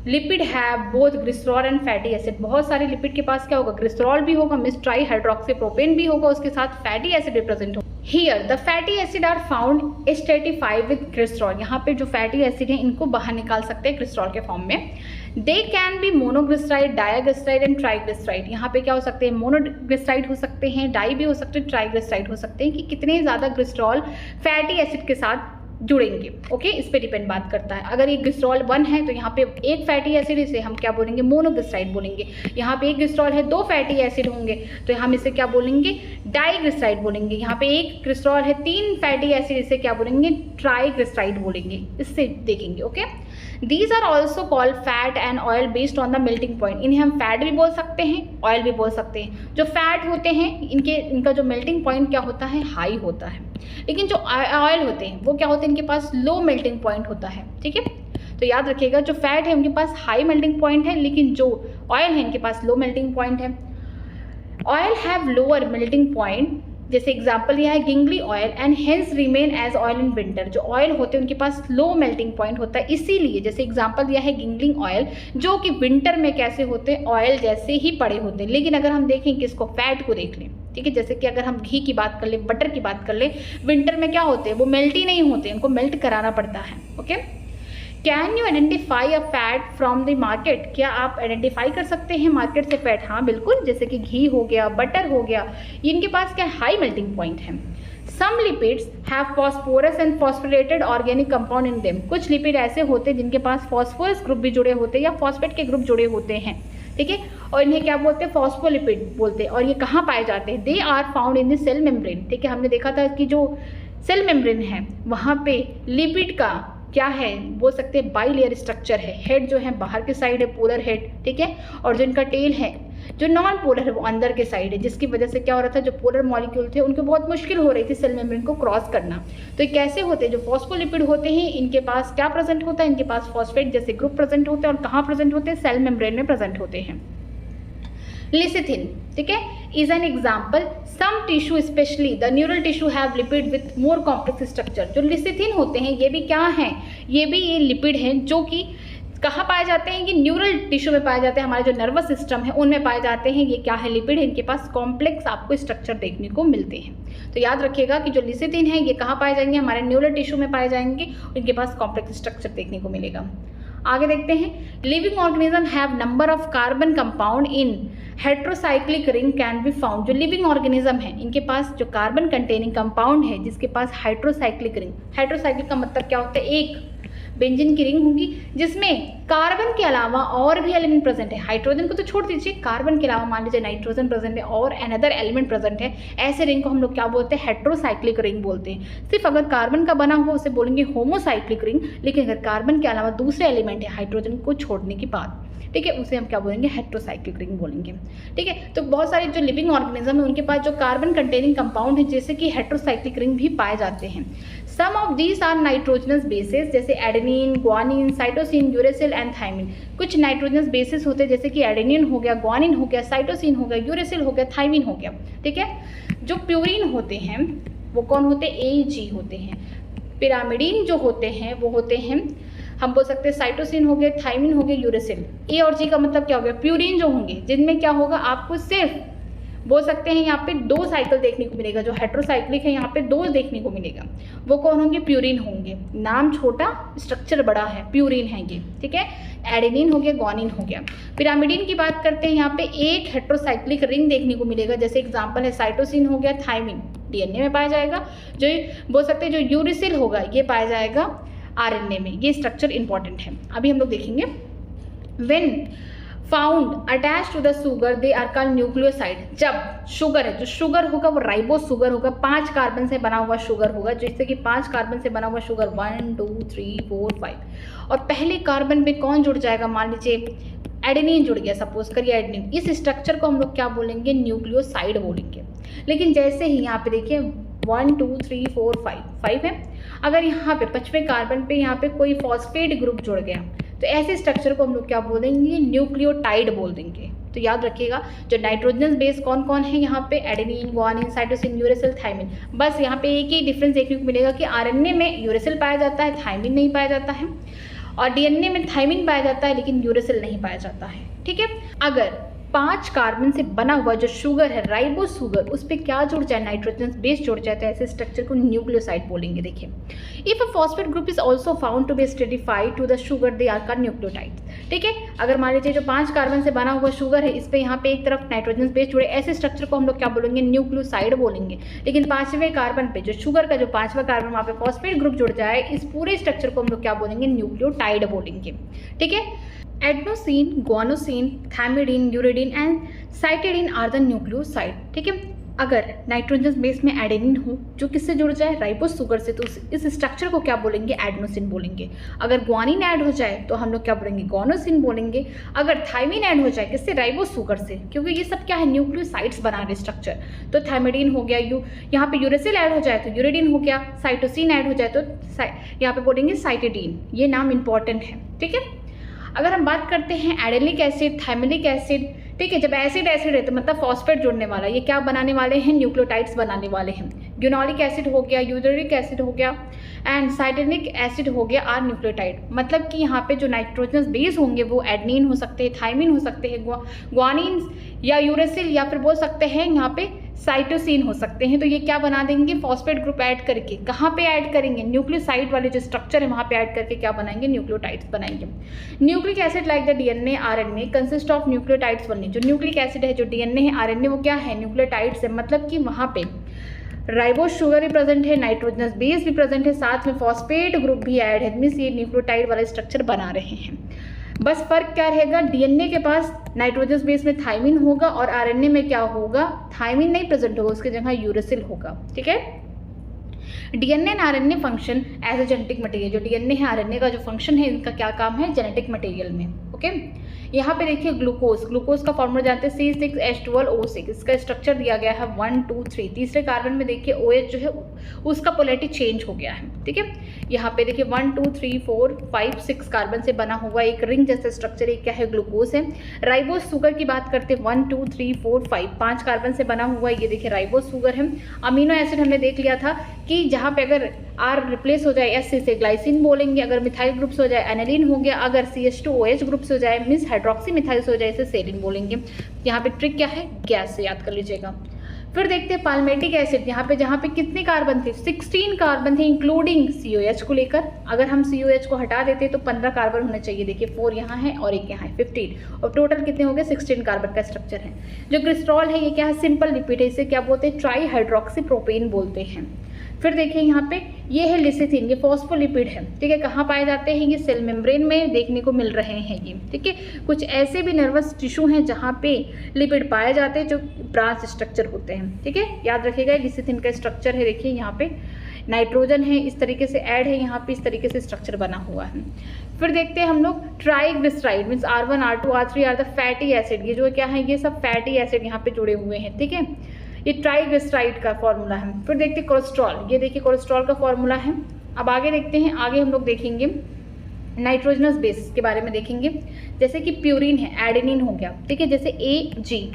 lipid have both glycerol and fatty acid. बहुत सारे लिपिड के पास क्या होगा ग्लिसरॉल भी होगा, मिस ट्राईहाइड्रोक्सी प्रोपेन भी होगा, उसके साथ फैटी एसिड भी प्रेजेंट होगा। Here the fatty acid are found stratified with glycerol. यहाँ पे जो फैटी एसिड है इनको बाहर निकाल सकते हैं ग्लिसरॉल के फॉर्म में। They can be monoglyceride, diglyceride and triglyceride. यहाँ पे क्या हो सकते हैं मोनोग्लिसराइड हो सकते हैं, डाई भी हो सकते हैं, ट्राइग्लिसराइड हो सकते हैं कि कितने ज़्यादा ग्लिसरॉल फैटी एसिड के साथ जुड़ेंगे, ओके। इस पे डिपेंड बात करता है। अगर ये ग्लिसरॉल 1 है तो यहाँ पे एक फैटी एसिड, इसे हम क्या बोलेंगे मोनोग्लिसराइड बोलेंगे। यहाँ पे एक ग्लिसरॉल है 2 फैटी एसिड होंगे तो हम इसे क्या बोलेंगे डाइग्लिसराइड बोलेंगे। यहाँ पे एक ग्लिसरॉल है 3 फैटी एसिड, इसे क्या बोलेंगे ट्राइग्लिसराइड बोलेंगे, इससे देखेंगे, okay. These are also called fat and oil based on the melting point. इन्हें हम फैट भी बोल सकते हैं ऑयल भी बोल सकते हैं। जो फैट होते हैं इनका जो मेल्टिंग पॉइंट क्या होता है हाई होता है, लेकिन जो ऑयल होते हैं वो क्या होते हैं इनके पास लो मेल्टिंग पॉइंट होता है, ठीक है। तो याद रखिएगा जो फैट है उनके पास हाई मेल्टिंग पॉइंट है, लेकिन जो ऑयल है इनके पास लो मेल्टिंग पॉइंट है। Oil have lower melting point, जैसे एग्जाम्पल यह है gingelly oil and hence remain as oil in winter. जो ऑयल होते हैं उनके पास लो मेल्टिंग पॉइंट होता है, इसीलिए जैसे एग्जाम्पल दिया है गिंगलिंग ऑयल जो कि विंटर में कैसे होते हैं ऑयल जैसे ही पड़े होते हैं। लेकिन अगर हम देखें कि इसको फैट को देख लें, ठीक है, जैसे कि अगर हम घी की बात कर लें, बटर की बात कर लें, विंटर में क्या होते हैं वो मेल्ट ही नहीं होते, उनको मेल्ट कराना पड़ता है, okay. Can you identify a fat from the market. क्या आप आइडेंटिफाई कर सकते हैं मार्केट से फैट? हाँ बिल्कुल, जैसे कि घी हो गया, बटर हो गया, इनके पास क्या हाई मेल्टिंग पॉइंट है। Some lipids have phosphorus and phosphorylated organic compound in them. कुछ लिपिड ऐसे होते हैं जिनके पास फॉस्फोरस ग्रुप भी जुड़े होते हैं या फॉस्फेट के ग्रुप जुड़े होते हैं, ठीक है, और इन्हें क्या बोलते हैं फोस्फोलिपिड बोलते हैं। और ये कहाँ पाए जाते हैं? They are found in the cell membrane, ठीक है। हमने देखा था कि जो सेल मेम्ब्रेन है वहाँ पे लिपिड का क्या है बोल सकते हैं बाई लेयर स्ट्रक्चर है। हेड जो है बाहर के साइड है पोलर हेड, ठीक है, और जो इनका टेल है जो नॉन पोलर है वो अंदर के साइड है, जिसकी वजह से क्या हो रहा था जो पोलर मॉलिक्यूल थे उनको बहुत मुश्किल हो रही थी सेल मेम्ब्रेन को क्रॉस करना। तो ये कैसे होते हैं? जो फॉस्फोलिपिड होते हैं इनके पास क्या प्रेजेंट होता है? इनके पास फॉस्फेट जैसे ग्रुप प्रेजेंट होते हैं। और कहाँ प्रेजेंट होते हैं? सेल मेम्ब्रेन में प्रेजेंट होते हैं। लिसिथिन, ठीक है, is an example. Some tissue specially the neural tissue have lipid with more complex structure. जो लिसिथिन होते हैं ये भी क्या हैं, ये भी ये लिपिड हैं जो कि कहाँ पाए जाते हैं, ये न्यूरल टिश्यू में पाए जाते हैं, हमारे जो नर्वस सिस्टम है उनमें पाए जाते हैं। ये क्या है, लिपिड है, इनके पास कॉम्प्लेक्स आपको स्ट्रक्चर देखने को मिलते हैं। तो याद रखिएगा कि जो लिसिथिन है ये कहाँ पाए जाएंगे, हमारे न्यूरल टिश्यू में पाए जाएंगे, इनके पास कॉम्प्लेक्स स्ट्रक्चर देखने को मिलेगा। आगे देखते हैं, living organism have number of carbon compound in heterocyclic ring can be found. जो लिविंग ऑर्गेनिज्म है इनके पास जो कार्बन कंटेनिंग कंपाउंड है जिसके पास हाइड्रोसाइक्लिक रिंग, हाइड्रोसाइक्लिक का मतलब क्या होता है, एक बेंजीन की रिंग होगी जिसमें कार्बन के अलावा और भी एलिमेंट प्रेजेंट है। हाइड्रोजन को तो छोड़ दीजिए, कार्बन के अलावा मान लीजिए नाइट्रोजन प्रेजेंट है और अनदर एलिमेंट प्रेजेंट है, ऐसे रिंग को हम लोग क्या बोलते हैं, हेट्रोसाइक्लिक रिंग बोलते हैं। सिर्फ अगर कार्बन का बना हुआ उसे बोलेंगे होमोसाइक्लिक रिंग, लेकिन अगर कार्बन के अलावा दूसरे एलिमेंट है हाइड्रोजन को छोड़ने के बाद, ठीक है, उसे हम क्या बोलेंगे, हेट्रोसाइक्लिक रिंग बोलेंगे। ठीक है, तो बहुत सारे जो लिविंग ऑर्गेनिज्म है उनके पास जो कार्बन कंटेनिंग कंपाउंड है जैसे कि हेट्रोसाइक्लिक रिंग भी पाए जाते हैं। Some of these are nitrogenous bases जैसे adenine, guanine, cytosine, uracil and thymine. कुछ नाइट्रोजनस बेसिस होते हैं जैसे कि एडेनिन हो गया, ग्वानिन हो गया, साइटोसिन हो गया, यूरेसिल हो गया, थाइमिन हो गया। ठीक है, जो प्यूरिन होते हैं वो कौन होते हैं, AG होते हैं। पिरामिडीन जो होते हैं वो होते हैं, हम बोल सकते हैं साइटोसिन हो गया, थाइमिन हो गया, यूरेसिल। A और G का मतलब क्या हो गया, प्यूरिन जो होंगे जिनमें क्या होगा, आपको सिर्फ बोल सकते हैं यहाँ पे 2 साइकिल देखने को मिलेगा, जो हेट्रोसाइक्लिक है यहाँ पे 2 देखने को मिलेगा, वो कौन होंगे, प्यूरिन होंगे। नाम छोटा स्ट्रक्चर बड़ा है, प्यूरिन है ये। ठीक है, एडेनिन हो गया, ग्वानिन हो गया। पिरामिडीन की बात करते हैं, यहाँ पे एक हेट्रोसाइक्लिक रिंग देखने को मिलेगा, जैसे एग्जाम्पल है साइटोसिन हो गया, थाइमिन DNA में पाया जाएगा, जो बोल सकते हैं जो यूरेसिल होगा ये पाया जाएगा RNA में। ये स्ट्रक्चर इंपॉर्टेंट है। अभी हम लोग देखेंगे, when found attach to the sugar they are called nucleoside. जब शुगर है, जो शुगर होगा वो राइबोस शुगर होगा, 5 कार्बन से बना हुआ शुगर होगा, जैसे कि 5 कार्बन से बना हुआ शुगर 1 2 3 4 5, और पहले कार्बन पे कौन जुड़ जाएगा, मान लीजिए एडेनिन जुड़ गया, सपोज करिए एडेनिन। इस स्ट्रक्चर को हम लोग क्या बोलेंगे, न्यूक्लियोसाइड बोलेंगे। लेकिन जैसे ही यहाँ पे देखिए 1 2 3 4 5 है, अगर यहाँ पे 5वें कार्बन पे यहाँ पे कोई फॉस्फेट ग्रुप जुड़ गया तो ऐसे स्ट्रक्चर को हम लोग क्या बोलेंगे, न्यूक्लियोटाइड बोल देंगे। तो याद रखिएगा जो नाइट्रोजनस बेस कौन कौन है यहाँ पे, adenine, guanine, cytosine, uracil, thymine. बस यहाँ पे एक ही डिफरेंस देखने को मिलेगा कि RNA में यूरेसिल पाया जाता है, थाइमिन नहीं पाया जाता है, और DNA में थाइमिन पाया जाता है लेकिन यूरेसिल नहीं पाया जाता है। ठीक है, अगर 5 कार्बन से बना हुआ जो शुगर है, राइबोस शुगर, उस पर क्या जुड़ जाए, नाइट्रोजन बेस जुड़ जाए, तो ऐसे स्ट्रक्चर को न्यूक्लियोसाइड बोलेंगे। देखिए, if a phosphate group is also found to be stratified to the sugar they are called nucleotides. ठीक है, अगर मान लीजिए जो 5 कार्बन से बना हुआ शुगर है, इस पर यहाँ पे एक तरफ नाइट्रोजन बेस जुड़े, ऐसे स्ट्रक्चर को हम लोग क्या बोलेंगे, न्यूक्लियोसाइड बोलेंगे। लेकिन 5वें कार्बन पे जो शुगर का जो 5वां कार्बन वहाँ पे फॉस्फेट ग्रुप जुड़ जाए, इस पूरे स्ट्रक्चर को हम लोग क्या बोलेंगे, न्यूक्लियोटाइड बोलेंगे। ठीक है, adenosine, guanosine, thymidine, uridine and cytidine are the nucleoside. ठीक है, अगर नाइट्रोजन बेस में एडेनिन हो जो किससे जुड़ जाए, राइबोस शुगर से, तो इस स्ट्रक्चर को क्या बोलेंगे, एडेनोसिन बोलेंगे। अगर ग्वानिन ऐड हो जाए तो हम लोग क्या बोलेंगे, गुआनोसिन बोलेंगे। अगर थाइमिन ऐड हो जाए किससे, राइबोस शुगर से, क्योंकि ये सब क्या है, न्यूक्लियोसाइड्स बना रहे स्ट्रक्चर, तो थाइमिडीन हो गया, यहाँ पे यूरेसिल ऐड हो जाए तो यूरिडीन हो गया, साइटोसिन ऐड हो जाए तो यहाँ पे बोलेंगे साइटिडीन। ये नाम इंपॉर्टेंट है। ठीक है, अगर हम बात करते हैं एडेनिक एसिड, थाइमिलिक एसिड, ठीक है, जब एसिड है तो मतलब फॉस्फेट जुड़ने वाला, ये क्या बनाने वाले हैं, न्यूक्लियोटाइड्स बनाने वाले हैं। ग्यूनोलिक एसिड हो गया, यूरिक एसिड हो गया एंड साइटेनिक एसिड हो गया आर न्यूक्लियोटाइड। मतलब कि यहाँ पे जो नाइट्रोजनस बेस होंगे वो एडेनिन हो सकते हैं, थाइमिन हो सकते हैं, ग्वानिन या यूरेसिल, या फिर बोल सकते हैं यहाँ पे साइटोसिन हो सकते हैं। तो ये क्या बना देंगे, फॉस्फेट ग्रुप ऐड करके, कहाँ पे ऐड करेंगे, न्यूक्लियोसाइड वाले जो स्ट्रक्चर है वहाँ पे ऐड करके क्या बनाएंगे, न्यूक्लियोटाइड्स बनाएंगे। Nucleic acid like the DNA, RNA consist of nucleotides only. जो न्यूक्लिक एसिड है, जो DNA है, RNA, वो क्या है, न्यूक्लियोटाइड्स है। मतलब कि वहाँ पे राइबोस शुगर भी प्रेजेंट है, नाइट्रोजनस बेस भी प्रेजेंट है, साथ में फॉस्फेट ग्रुप भी ऐड है, मीन्स ये न्यूक्लियोटाइड वाला स्ट्रक्चर बना रहे हैं। बस फर्क क्या रहेगा, DNA के पास नाइट्रोजन बेस में थाइमिन होगा और RNA में क्या होगा, थाइमिन नहीं प्रेजेंट होगा, उसकी जगह यूरेसिल होगा। ठीक है, DNA and RNA function as a genetic material. जो DNA है, RNA का जो फंक्शन है, इनका क्या काम है, जेनेटिक मटेरियल में। ओके, यहाँ पे देखिए ग्लूकोज का फॉर्मूला जानते हैं C6H12O6। इसका स्ट्रक्चर दिया गया है 1 2 3। तीसरे कार्बन में देखिए OH जो है उसका पोलैरिटी चेंज हो गया है। ठीक है, यहाँ पे देखिए 1 2 3 4 5 6 कार्बन से बना हुआ एक रिंग जैसा स्ट्रक्चर, एक क्या है ग्लूकोज है। राइबोज शुगर की बात करते हैं 1 2 3 4 5 5 कार्बन से बना हुआ ये देखिए राइबोज शुगर है। अमीनो एसिड हमने देख लिया था कि जहाँ पे अगर आर रिप्लेस हो जाए एस से ग्लाइसिन बोलेंगे, अगर मिथाइल ग्रुप्स हो जाए एनालिन हो गया, अगर CH2OH ग्रुप्स हो जाए मीन्स हाइड्रोक्सी मिथाइल्स हो जाए इसे सेलिन बोलेंगे। यहाँ पे ट्रिक क्या है, गैस से याद कर लीजिएगा। फिर देखते हैं पाल्मेटिक एसिड, यहाँ पे जहाँ पे कितने कार्बन थे 16 कार्बन थे इंक्लूडिंग COH को लेकर। अगर हम COH को हटा देते तो 15 कार्बन होने चाहिए, देखिए 4 यहाँ है और एक यहाँ है 15, और टोटल कितने हो गए 16 कार्बन का स्ट्रक्चर है। जो ग्लिसरॉल है ये क्या है, सिंपल लिपिड है, इसे क्या बोलते हैं ट्राई हाइड्रोक्सी प्रोपेन बोलते हैं। फिर देखिए यहाँ पे ये है लिसिथिन, ये फॉस्फोलिपिड है। ठीक है, कहाँ पाए जाते हैं, ये सेल मेम्ब्रेन में देखने को मिल रहे हैं ये। ठीक है, कुछ ऐसे भी नर्वस टिश्यू हैं जहाँ पे लिपिड पाए जाते हैं जो ब्रांच स्ट्रक्चर होते हैं। ठीक है, याद रखिएगा लिसिथिन का स्ट्रक्चर है, देखिए यहाँ पे नाइट्रोजन है इस तरीके से ऐड है, यहाँ पे इस तरीके से स्ट्रक्चर बना हुआ है। फिर देखते हैं हम लोग triglyceride means R1 R2 R3 are the fatty acid, ये जो क्या है ये सब फैटी एसिड यहाँ पे जुड़े हुए हैं। ठीक है, ये ट्राइग्लिसराइड का फॉर्मूला है। फिर देखते हैं कोलेस्ट्रॉल, ये देखिए कोलेस्ट्रॉल का फॉर्मूला है। अब आगे देखते हैं, आगे हम लोग देखेंगे नाइट्रोजनस बेस के बारे में देखेंगे, जैसे कि प्यूरिन है, एडेनिन हो गया। ठीक है, जैसे AG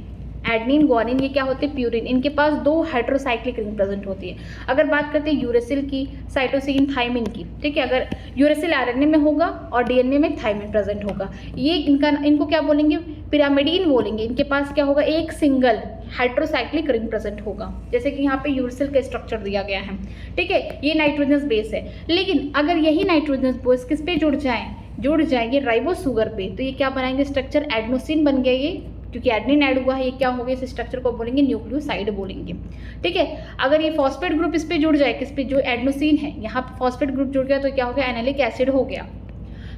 एडनिन ग्वानिन ये क्या होते हैं प्यूरिन, इनके पास 2 हाइड्रोसाइक्लिक रिंग प्रेजेंट होती है। अगर बात करते हैं यूरेसिल की, साइटोसिन, थाइमिन की। ठीक है, अगर यूरेसिल RNA में होगा और DNA में थाइमिन प्रेजेंट होगा, ये इनको क्या बोलेंगे पिरामिडीन बोलेंगे। इनके पास क्या होगा, एक सिंगल हाइड्रोसाइक्लिक रिंग प्रेजेंट होगा, जैसे कि यहाँ पे यूरेसिल का स्ट्रक्चर दिया गया है। ठीक है, ये नाइट्रोजनस बेस है। लेकिन अगर यही नाइट्रोजनस बेस किस पे जुड़ जाएंगे राइबोज शुगर पे, तो ये क्या बनाएंगे स्ट्रक्चर, एडनोसिन बन गया ये, क्योंकि एडनिन ऐड हुआ है, ये क्या हो गया, इस स्ट्रक्चर को बोलेंगे न्यूक्लियोसाइड बोलेंगे। ठीक है, अगर ये फॉस्फेट ग्रुप इस पे जुड़ जाए, किस पे, जो एडनोसिन है यहाँ पे फॉस्फेट ग्रुप जुड़ गया तो क्या हो गया, एनालिक एसिड हो गया।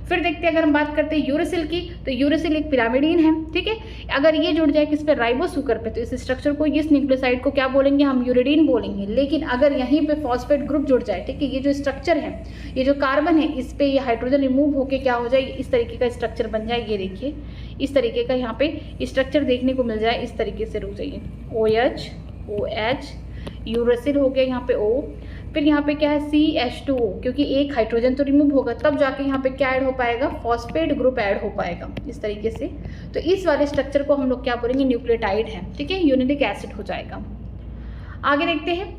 फिर देखते हैं अगर हम बात करते हैं यूरेसिल की, तो यूरेसिल एक पिरामिडीन है। ठीक है, अगर ये जुड़ जाए किस पे, राइबोज शुगर पे, तो इस स्ट्रक्चर को, इस न्यूक्लियोसाइड को क्या बोलेंगे हम, यूरिडीन बोलेंगे। लेकिन अगर यहीं पे फॉस्फेट ग्रुप जुड़ जाए, ठीक है, ये जो स्ट्रक्चर है, ये जो कार्बन है, इस पे ये हाइड्रोजन रिमूव होके क्या हो जाए, इस तरीके का स्ट्रक्चर बन जाए। ये देखिए इस तरीके का यहाँ पे स्ट्रक्चर देखने को मिल जाए, इस तरीके से रुक जाइए, OH OH, यूरेसिल हो गया यहाँ पे O, फिर यहाँ पे क्या है CH2O, क्योंकि एक हाइड्रोजन तो रिमूव होगा तब जाके यहाँ पे क्या ऐड हो पाएगा, फॉस्फेट ग्रुप ऐड हो पाएगा इस तरीके से। तो इस वाले स्ट्रक्चर को हम लोग क्या बोलेंगे, न्यूक्लियोटाइड है। ठीक है, यूनिलिक एसिड हो जाएगा। आगे देखते हैं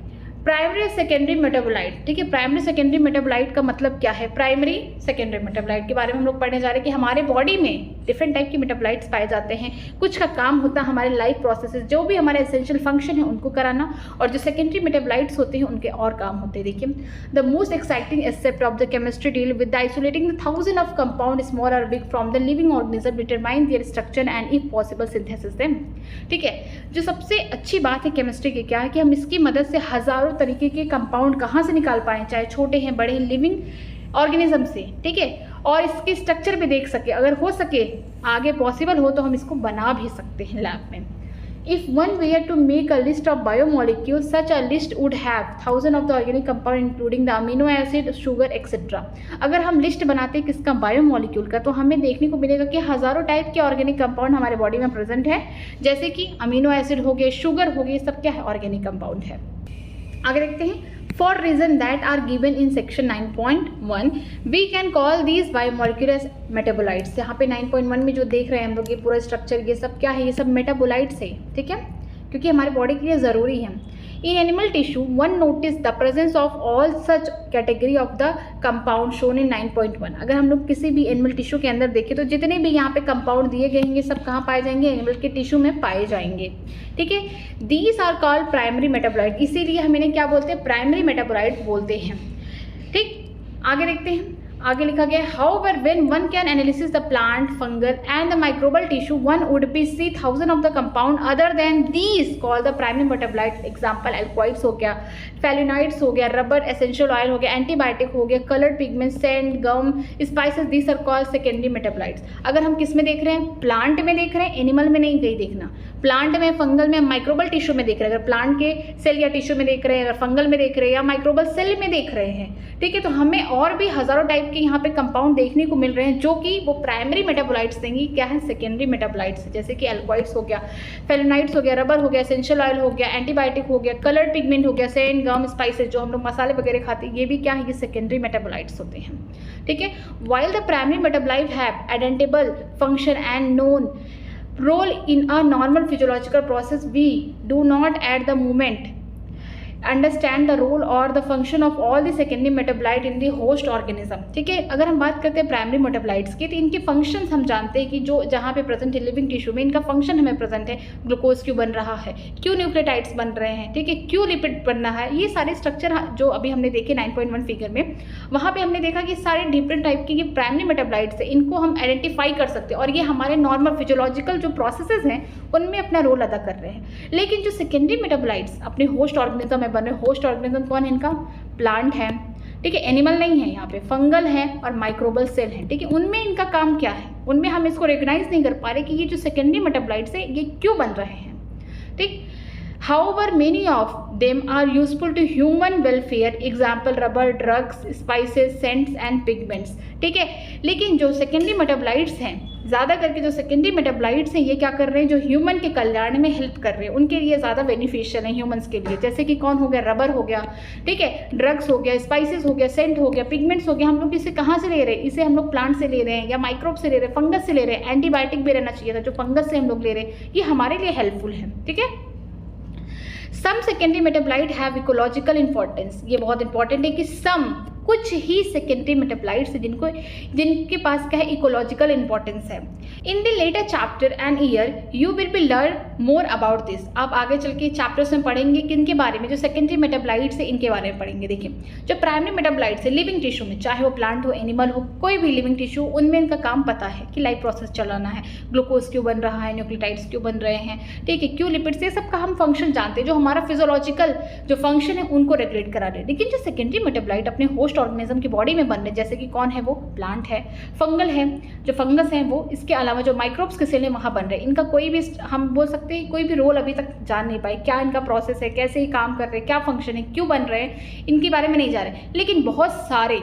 प्राइमरी सेकेंडरी मेटाबोलाइट। ठीक है, प्राइमरी सेकेंडरी मेटाबोलाइट का मतलब क्या है, प्राइमरी सेकेंडरी मेटाबोलाइट के बारे में हम लोग पढ़ने जा रहे हैं कि हमारे बॉडी में डिफरेंट टाइप के मेटाबोलाइट्स पाए जाते हैं। कुछ का काम होता है हमारे लाइफ प्रोसेसेस, जो भी हमारे एसेंशियल फंक्शन है उनको कराना, और जो सेकेंडरी मेटाबोलाइट्स होते हैं उनके और काम होते हैं। देखिए, the most exciting aspect of the chemistry deal with the isolating the thousand of compound small or big from the living organism, determine their structure and if possible synthesis them. ठीक है, जो सबसे अच्छी बात है केमिस्ट्री की क्या है कि हम इसकी मदद से हजारों तरीके के कंपाउंड कहाँ से निकाल पाएँ, चाहे छोटे हैं बड़े हैं, लिविंग ऑर्गेनिज्म से। ठीक है, और इसके स्ट्रक्चर भी देख सके, अगर हो सके आगे पॉसिबल हो तो हम इसको बना भी सकते हैं लैब में। If one were to make a list of biomolecules, such a list would have thousands of the organic compound including the amino acid, sugar, etc. अगर हम लिस्ट बनाते हैं किसका, बायोमोलिक्यूल का, तो हमें देखने को मिलेगा कि हज़ारों टाइप के ऑर्गेनिक कंपाउंड हमारे बॉडी में प्रेजेंट है, जैसे कि अमीनो एसिड हो गए, शुगर हो गई, सब क्या है, ऑर्गेनिक कंपाउंड है। आगे देखते हैं, for reason that are given in section 9.1 we can call these biomolecular metabolites. यहाँ पे 9.1 में जो देख रहे हैं हम लोग ये पूरा स्ट्रक्चर, ये सब क्या है, ये सब मेटाबोलाइट्स है। ठीक है, क्योंकि हमारे बॉडी के लिए ज़रूरी है। In animal tissue one notice the presence of all such category of the compound shown in 9.1। अगर हम लोग किसी भी एनिमल टिश्यू के अंदर देखें तो जितने भी यहाँ पे कंपाउंड दिए गए हैं सब कहाँ पाए जाएंगे, एनिमल के टिश्यू में पाए जाएंगे। ठीक है, these are called primary metabolite, इसीलिए हम इन्हें क्या बोलते हैं, प्राइमरी मेटाबोलाइट बोलते हैं। ठीक, आगे देखते हैं, आगे लिखा गया however when one can analysis the plant, fungal and the microbial tissue one would be see thousand of the compound other than these called the primary metabolite. Example alkaloids हो गया, फेलिनॉइड्स हो गया, रबर, एसेंशियल ऑयल हो गया, antibiotic हो गया, coloured pigment, sand, gum, spices, these are called secondary metabolites. अगर हम किस में देख रहे हैं, प्लांट में देख रहे हैं, एनिमल में नहीं गई देखना, प्लांट में, फंगल में, माइक्रोबल टिश्यू में देख रहे हैं, अगर प्लांट के सेल या टिश्यू में देख रहे हैं, अगर फंगल में देख रहे हैं या माइक्रोबल सेल में देख रहे हैं, ठीक है। तो हमें और भी हजारों टाइप के यहाँ पे कंपाउंड देखने को मिल रहे हैं जो कि वो प्राइमरी मेटाबोलाइट्स देंगी, क्या है सेकेंडरी मेटाबोलाइट्स, जैसे कि एल्कोइड्स हो गया, फेलोनाइड्स हो गया, रबर हो गया, एसेंशियल ऑयल हो गया, एंटीबायोटिक हो गया, कलर्ड पिगमेंट हो गया, सेंट, गम, स्पाइसेस जो हम लोग मसाले वगैरह खाते हैं, ये भी क्या है, ये सेकेंडरी मेटाबोलाइट्स होते हैं, ठीक है। While the primary metabolite have identifiable function and known role in a normal physiological process, we do not at the moment understand the role or the function of all the secondary metabolite in the host organism, ठीक है। अगर हम बात करते हैं primary metabolites की, तो इनके फंक्शंस हम जानते हैं कि जो जहाँ पे प्रेजेंट है लिविंग टिश्यू में, इनका फंक्शन हमें प्रेजेंट है, ग्लूकोज क्यों बन रहा है, क्यों न्यूक्लियोटाइड्स बन रहे हैं, ठीक है, क्यों लिपिड बनना है, ये सारे स्ट्रक्चर जो अभी हमने देखे 9.1 फिगर में, वहाँ पे हमने देखा कि सारे डिफरेंट टाइप के ये प्राइमरी मेटाबोलाइट्स है, इनको हम आइडेंटिफाई कर सकते हैं और ये हमारे नॉर्मल फिजियोलॉजिकल जो प्रोसेसेस हैं उनमें अपना रोल अदा कर रहे हैं। लेकिन जो सेकेंडरी मेटाबोलाइट्स अपने होस्ट ऑर्गेनिज्म में बन रहे, होस्ट ऑर्गेनिज्म कौन है, इनका प्लांट है, ठीक है, एनिमल नहीं है, यहाँ पे फंगल है और माइक्रोबल सेल है, ठीक है। उनमें इनका काम क्या है, उनमें हम इसको रिकॉग्नाइज नहीं कर पा रहे कि ये जो सेकेंडरी मेटाबोलाइट्स है ये क्यों बन रहे हैं, ठीक। However, many of them are useful to human welfare. Example, rubber, drugs, spices, scents and pigments. ठीक है, लेकिन जो सेकेंडरी मेटाबोलाइट्स हैं, ज़्यादा करके जो सेकेंडरी मेटाबोलाइट्स हैं ये क्या कर रहे हैं, जो ह्यूमन के कल्याण में हेल्प कर रहे हैं, उनके लिए ज़्यादा बेनिफिशियल है ह्यूमंस के लिए। जैसे कि कौन हो गया, रबर हो गया, ठीक है, ड्रग्स हो गया, स्पाइसेस हो गया, सेंट हो गया, पिगमेंट्स हो गया। हम लोग इसे कहाँ से ले रहे हैं, इसे हम लोग प्लांट से ले रहे हैं या माइक्रोब से ले रहे हैं, फंगस से ले रहे हैं। एंटीबायोटिक भी रहना चाहिए था, जो फंगस से हम लोग ले रहे हैं, ये हमारे लिए हेल्पफुल है, ठीक है। Some secondary metabolite have ecological importance, ये बहुत इंपॉर्टेंट है कि सम कुछ ही सेकेंडरी मेटाबोलाइट्स जिनके पास क्या है, इकोलॉजिकल इंपॉर्टेंस है। In the later chapter and year you will be learn more about this. आप आगे चल के चैप्टर्स में पढ़ेंगे किन के बारे में, जो सेकेंडरी मेटाबोलाइट्स है इनके बारे में पढ़ेंगे। देखिए, जो प्राइमरी मेटाबोलाइट्स है लिविंग टिश्यू में, चाहे वो प्लांट हो, एनिमल हो, कोई भी लिविंग टिश्यू, उनमें इनका काम पता है कि लाइफ प्रोसेस चलाना है, ग्लूकोज क्यों बन रहा है, न्यूक्लियोटाइड्स क्यों बन रहे हैं, ठीक है, क्यों लिपिड्स, ये सब का हम फंक्शन जानते हैं, जो हमारा फिजियोलॉजिकल जो फंक्शन है उनको रेगुलेट करा रहे हैं। लेकिन जो सेकेंडरी मेटाबोलाइट अपने होस्ट ऑर्गेनिज्म की बॉडी में बन रहे हैं, जैसे कि कौन है, वो प्लांट है, फंगल है, जो फंगस है वो, इसके अलावा जो माइक्रोब्स के सेल हैं वहाँ बन रहे हैं। इनका कोई भी हम बोल सकते हैं कोई भी रोल अभी तक जान नहीं पाए, क्या इनका प्रोसेस है, कैसे ये काम कर रहे हैं, क्या फंक्शन है, क्यों बन रहे हैं, इनके बारे में नहीं जा रहे। लेकिन बहुत सारे,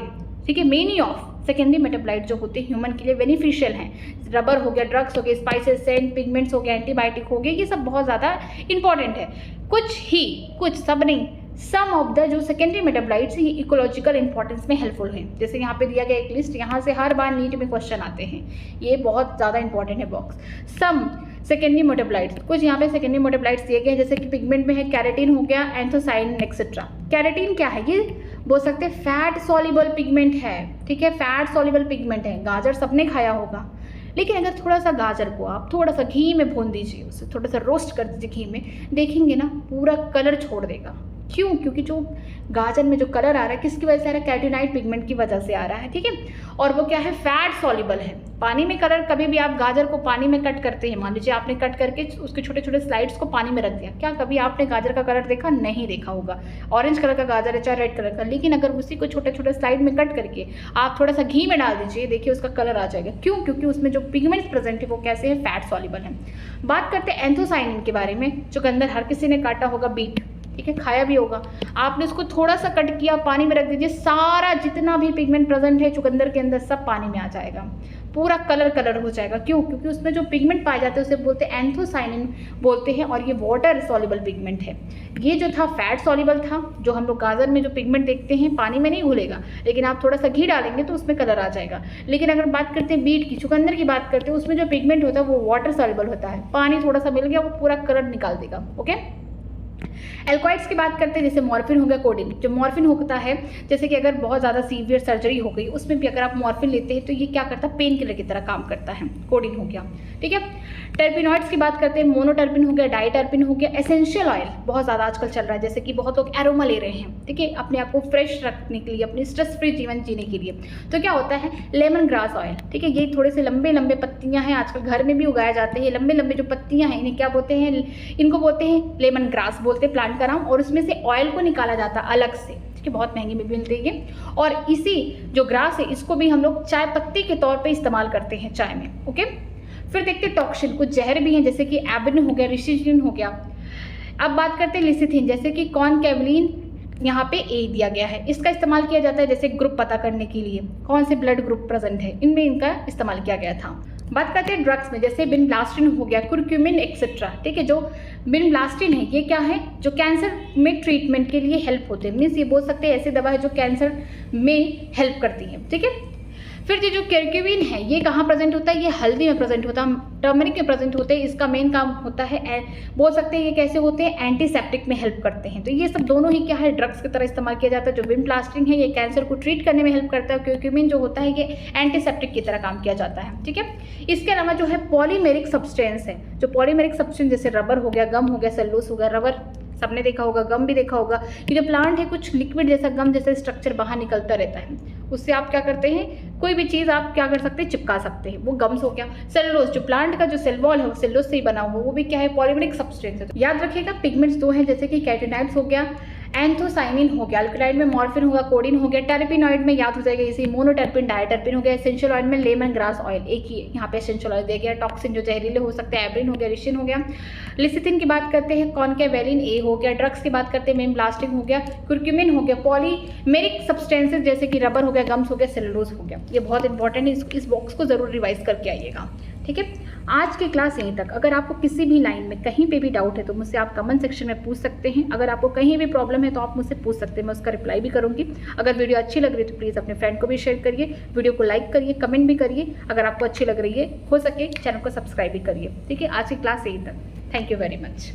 ठीक है, मेनी ऑफ सेकेंडरी मेटाबोलाइट जो होते हैं ह्यूमन के लिए बेनिफिशियल हैं, रबर हो गया, ड्रग्स हो गए, स्पाइसेस, सेंट, पिगमेंट्स हो गया, एंटीबायोटिक हो गए, ये सब बहुत ज़्यादा इंपॉर्टेंट है। कुछ सब नहीं, सम ऑफ द जो सेकेंडरी मेटाबोलाइट्स हैं ये इकोलॉजिकल इंपॉर्टेंस में हेल्पफुल हैं। जैसे यहाँ पे दिया गया एक लिस्ट, यहाँ से हर बार नीट में क्वेश्चन आते हैं, ये बहुत ज़्यादा इंपॉर्टेंट है बॉक्स। सम सेकेंडरी मेटाबोलाइट्स, कुछ यहाँ पे सेकेंडरी मेटाबोलाइट्स दिए गए हैं, जैसे कि पिगमेंट में है कैरेटिन हो गया, एंथोसाइन एक्सेट्रा। कैरेटिन क्या है, ये बोल सकते हैं फैट सॉल्युबल पिगमेंट है, ठीक है, फैट सॉल्युबल पिगमेंट है। गाजर सबने खाया होगा, लेकिन अगर थोड़ा सा गाजर को आप थोड़ा सा घी में भून दीजिए, उसे थोड़ा सा रोस्ट कर दीजिए घी में, देखेंगे ना पूरा कलर छोड़ देगा। क्यों? क्योंकि जो गाजर में जो कलर आ रहा है किसकी वजह से आ रहा है, कैरोटीनॉइड पिगमेंट की वजह से आ रहा है, ठीक है। और वो क्या है, फैट सॉल्युबल है। पानी में कलर, कभी भी आप गाजर को पानी में कट करते हैं, मान लीजिए आपने कट करके उसके छोटे छोटे स्लाइड्स को पानी में रख दिया, क्या कभी आपने गाजर का कलर देखा? नहीं देखा होगा। ऑरेंज कलर का गाजर है चाहे रेड कलर का, लेकिन अगर उसी को छोटे छोटे स्लाइड में कट करके आप थोड़ा सा घी में डाल दीजिए, देखिए उसका कलर आ जाएगा। क्यों? क्योंकि उसमें जो पिगमेंट्स प्रेजेंट है वो कैसे है, फैट सॉल्युबल है। बात करते हैं एंथोसाइनिन के बारे में। चुकंदर हर किसी ने काटा होगा, बीट, ठीक है, खाया भी होगा आपने। उसको थोड़ा सा कट किया, पानी में रख दीजिए, सारा जितना भी पिगमेंट प्रेजेंट है चुकंदर के अंदर सब पानी में आ जाएगा, पूरा कलर हो जाएगा। क्यों? क्योंकि उसमें जो पिगमेंट पाए जाते हैं उसे बोलते हैं एंथोसाइनिन बोलते हैं, और ये वाटर सॉल्युबल पिगमेंट है। ये जो था फैट सॉल्युबल था, जो हम लोग गाजर में जो पिगमेंट देखते हैं पानी में नहीं घुलेगा, लेकिन आप थोड़ा सा घी डालेंगे तो उसमें कलर आ जाएगा। लेकिन अगर बात करते हैं बीट की, चुकंदर की बात करते हैं, उसमें जो पिगमेंट होता है वो वाटर सॉल्युबल होता है, पानी थोड़ा सा मिल गया वो पूरा कलर निकाल देगा। ओके, एल्कोइड्स की बात करते हैं, जैसे मॉर्फिन हो गया, कोडिन। जो मॉर्फिन होता है, जैसे कि अगर बहुत ज़्यादा सीवियर सर्जरी हो गई, उसमें भी अगर आप मॉर्फिन लेते हैं तो ये क्या करता है, पेन किलर की तरह काम करता है, कोडिन हो गया, ठीक है। टर्पिनॉइड्स की बात करते हैं, मोनोटर्पिन हो गया, डाइटर्पिन हो गया। एसेंशियल ऑयल बहुत ज़्यादा आजकल चल रहा है, जैसे कि बहुत लोग एरोमा ले रहे हैं, ठीक है, अपने आप को फ्रेश रखने के लिए, अपनी स्ट्रेस फ्री जीवन जीने के लिए। तो क्या होता है, लेमन ग्रास ऑयल, ठीक है, ये थोड़े से लंबे लंबे पत्तियां हैं, आजकल घर में भी उगाए जाते हैं। लंबे लंबे जो पत्तियां हैं इन्हें क्या बोलते हैं, इनको बोलते हैं लेमन ग्रास बोलते हैं, प्लांट का नाम। और उसमें से ऑयल को निकाला जाता है अलग से, ठीक है, बहुत महंगी में भी मिलती है। और इसी जो ग्रास है इसको भी हम लोग चाय पत्ती के तौर पे इस्तेमाल करते हैं चाय में। ओके, फिर देखते हैं टॉक्सिन, कुछ जहर भी हैं जैसे कि एबिन हो गया, रिसिजिन हो गया। अब बात करते हैं लिसिथिन, जैसे कि कॉनकेवलिन, यहाँ पे ए दिया गया है। इसका इस्तेमाल किया जाता है जैसे ग्रुप पता करने के लिए, कौन से ब्लड ग्रुप प्रेजेंट है, इनमें इनका इस्तेमाल किया गया था। बात करते हैं ड्रग्स में, जैसे बिनब्लास्टिन हो गया, कुर्क्यूमिन एक्सेट्रा। ठीक है, जो बिनब्लास्टिन है ये क्या है, जो कैंसर में ट्रीटमेंट के लिए हेल्प होते हैं, मीन्स ये बोल सकते हैं ऐसी दवा है जो कैंसर में हेल्प करती है। ठीक है, फिर ये जो कर्क्यूमिन है ये कहाँ प्रेजेंट होता है, ये हल्दी में प्रेजेंट होता है, टर्मरिक में प्रेजेंट होते हैं। इसका मेन काम होता है, बोल सकते हैं ये कैसे होते हैं, एंटीसेप्टिक में हेल्प करते हैं। तो ये सब दोनों ही क्या है, ड्रग्स की तरह इस्तेमाल किया जाता है। जो बिनब्लास्टिन है ये कैंसर को ट्रीट करने में हेल्प करता है, कर्क्यूमिन जो होता है ये एंटीसेप्टिक की तरह काम किया जाता है। ठीक है, इसके अलावा जो है पॉलीमेरिक सब्सटेंस है, जो पॉलीमेरिक सब्सटेंस जैसे रबर हो गया, गम हो गया, सेलुलोज हो गया। रबर सबने देखा होगा, गम भी देखा होगा। ये जो प्लांट है कुछ लिक्विड जैसा गम जैसा स्ट्रक्चर बाहर निकलता रहता है, उससे आप क्या करते हैं, कोई भी चीज़ आप क्या कर सकते हैं, चिपका सकते हैं, वो गम्स हो गया। सेलुलोज, जो प्लांट का जो सेल वॉल है वो सेलुलोज से ही बना हुआ, वो भी क्या है, पॉलीमेरिक सब्सटेंस है। तो याद रखिएगा पिगमेंट्स दो हैं जैसे कि कैटेनाइड्स हो गया, एंथोसाइनिन हो गया, अल्कलॉइड में मॉर्फिन होगा, कोडिन हो गया, टर्पिनॉइड में याद हो जाएगा जैसे मोनोटर्पिन, डायटर्पिन हो गया, एसेंशियल ऑयल में लेमन ग्रास ऑयल, एक ही यहाँ पे एसेंशियल ऑयल दिया गया। टॉक्सिन जो जहरीले हो सकते हैं, एब्रिन हो गया, रिशिन हो गया। लिसिथिन की बात करते हैं, कॉनकेवलिन ए हो गया। ड्रग्स की बात करते हैं, बिनब्लास्टिन हो गया, कुर्क्यूमिन हो गया, पॉलीमेरिक सब्सटेंसेज जैसे कि रबर हो गया, गम्स हो गया, सेलुलोज हो गया। ये बहुत इंपॉर्टेंट है, इस बॉक्स को जरूर रिवाइज करके आइएगा। ठीक है, आज की क्लास यहीं तक। अगर आपको किसी भी लाइन में कहीं पे भी डाउट है तो मुझसे आप कमेंट सेक्शन में पूछ सकते हैं। अगर आपको कहीं भी प्रॉब्लम है तो आप मुझसे पूछ सकते हैं, मैं उसका रिप्लाई भी करूंगी। अगर वीडियो अच्छी लग रही है तो प्लीज़ अपने फ्रेंड को भी शेयर करिए, वीडियो को लाइक करिए, कमेंट भी करिए। अगर आपको अच्छी लग रही है, हो सके चैनल को सब्सक्राइब भी करिए। ठीक है, आज की क्लास यहीं तक। Thank you very much.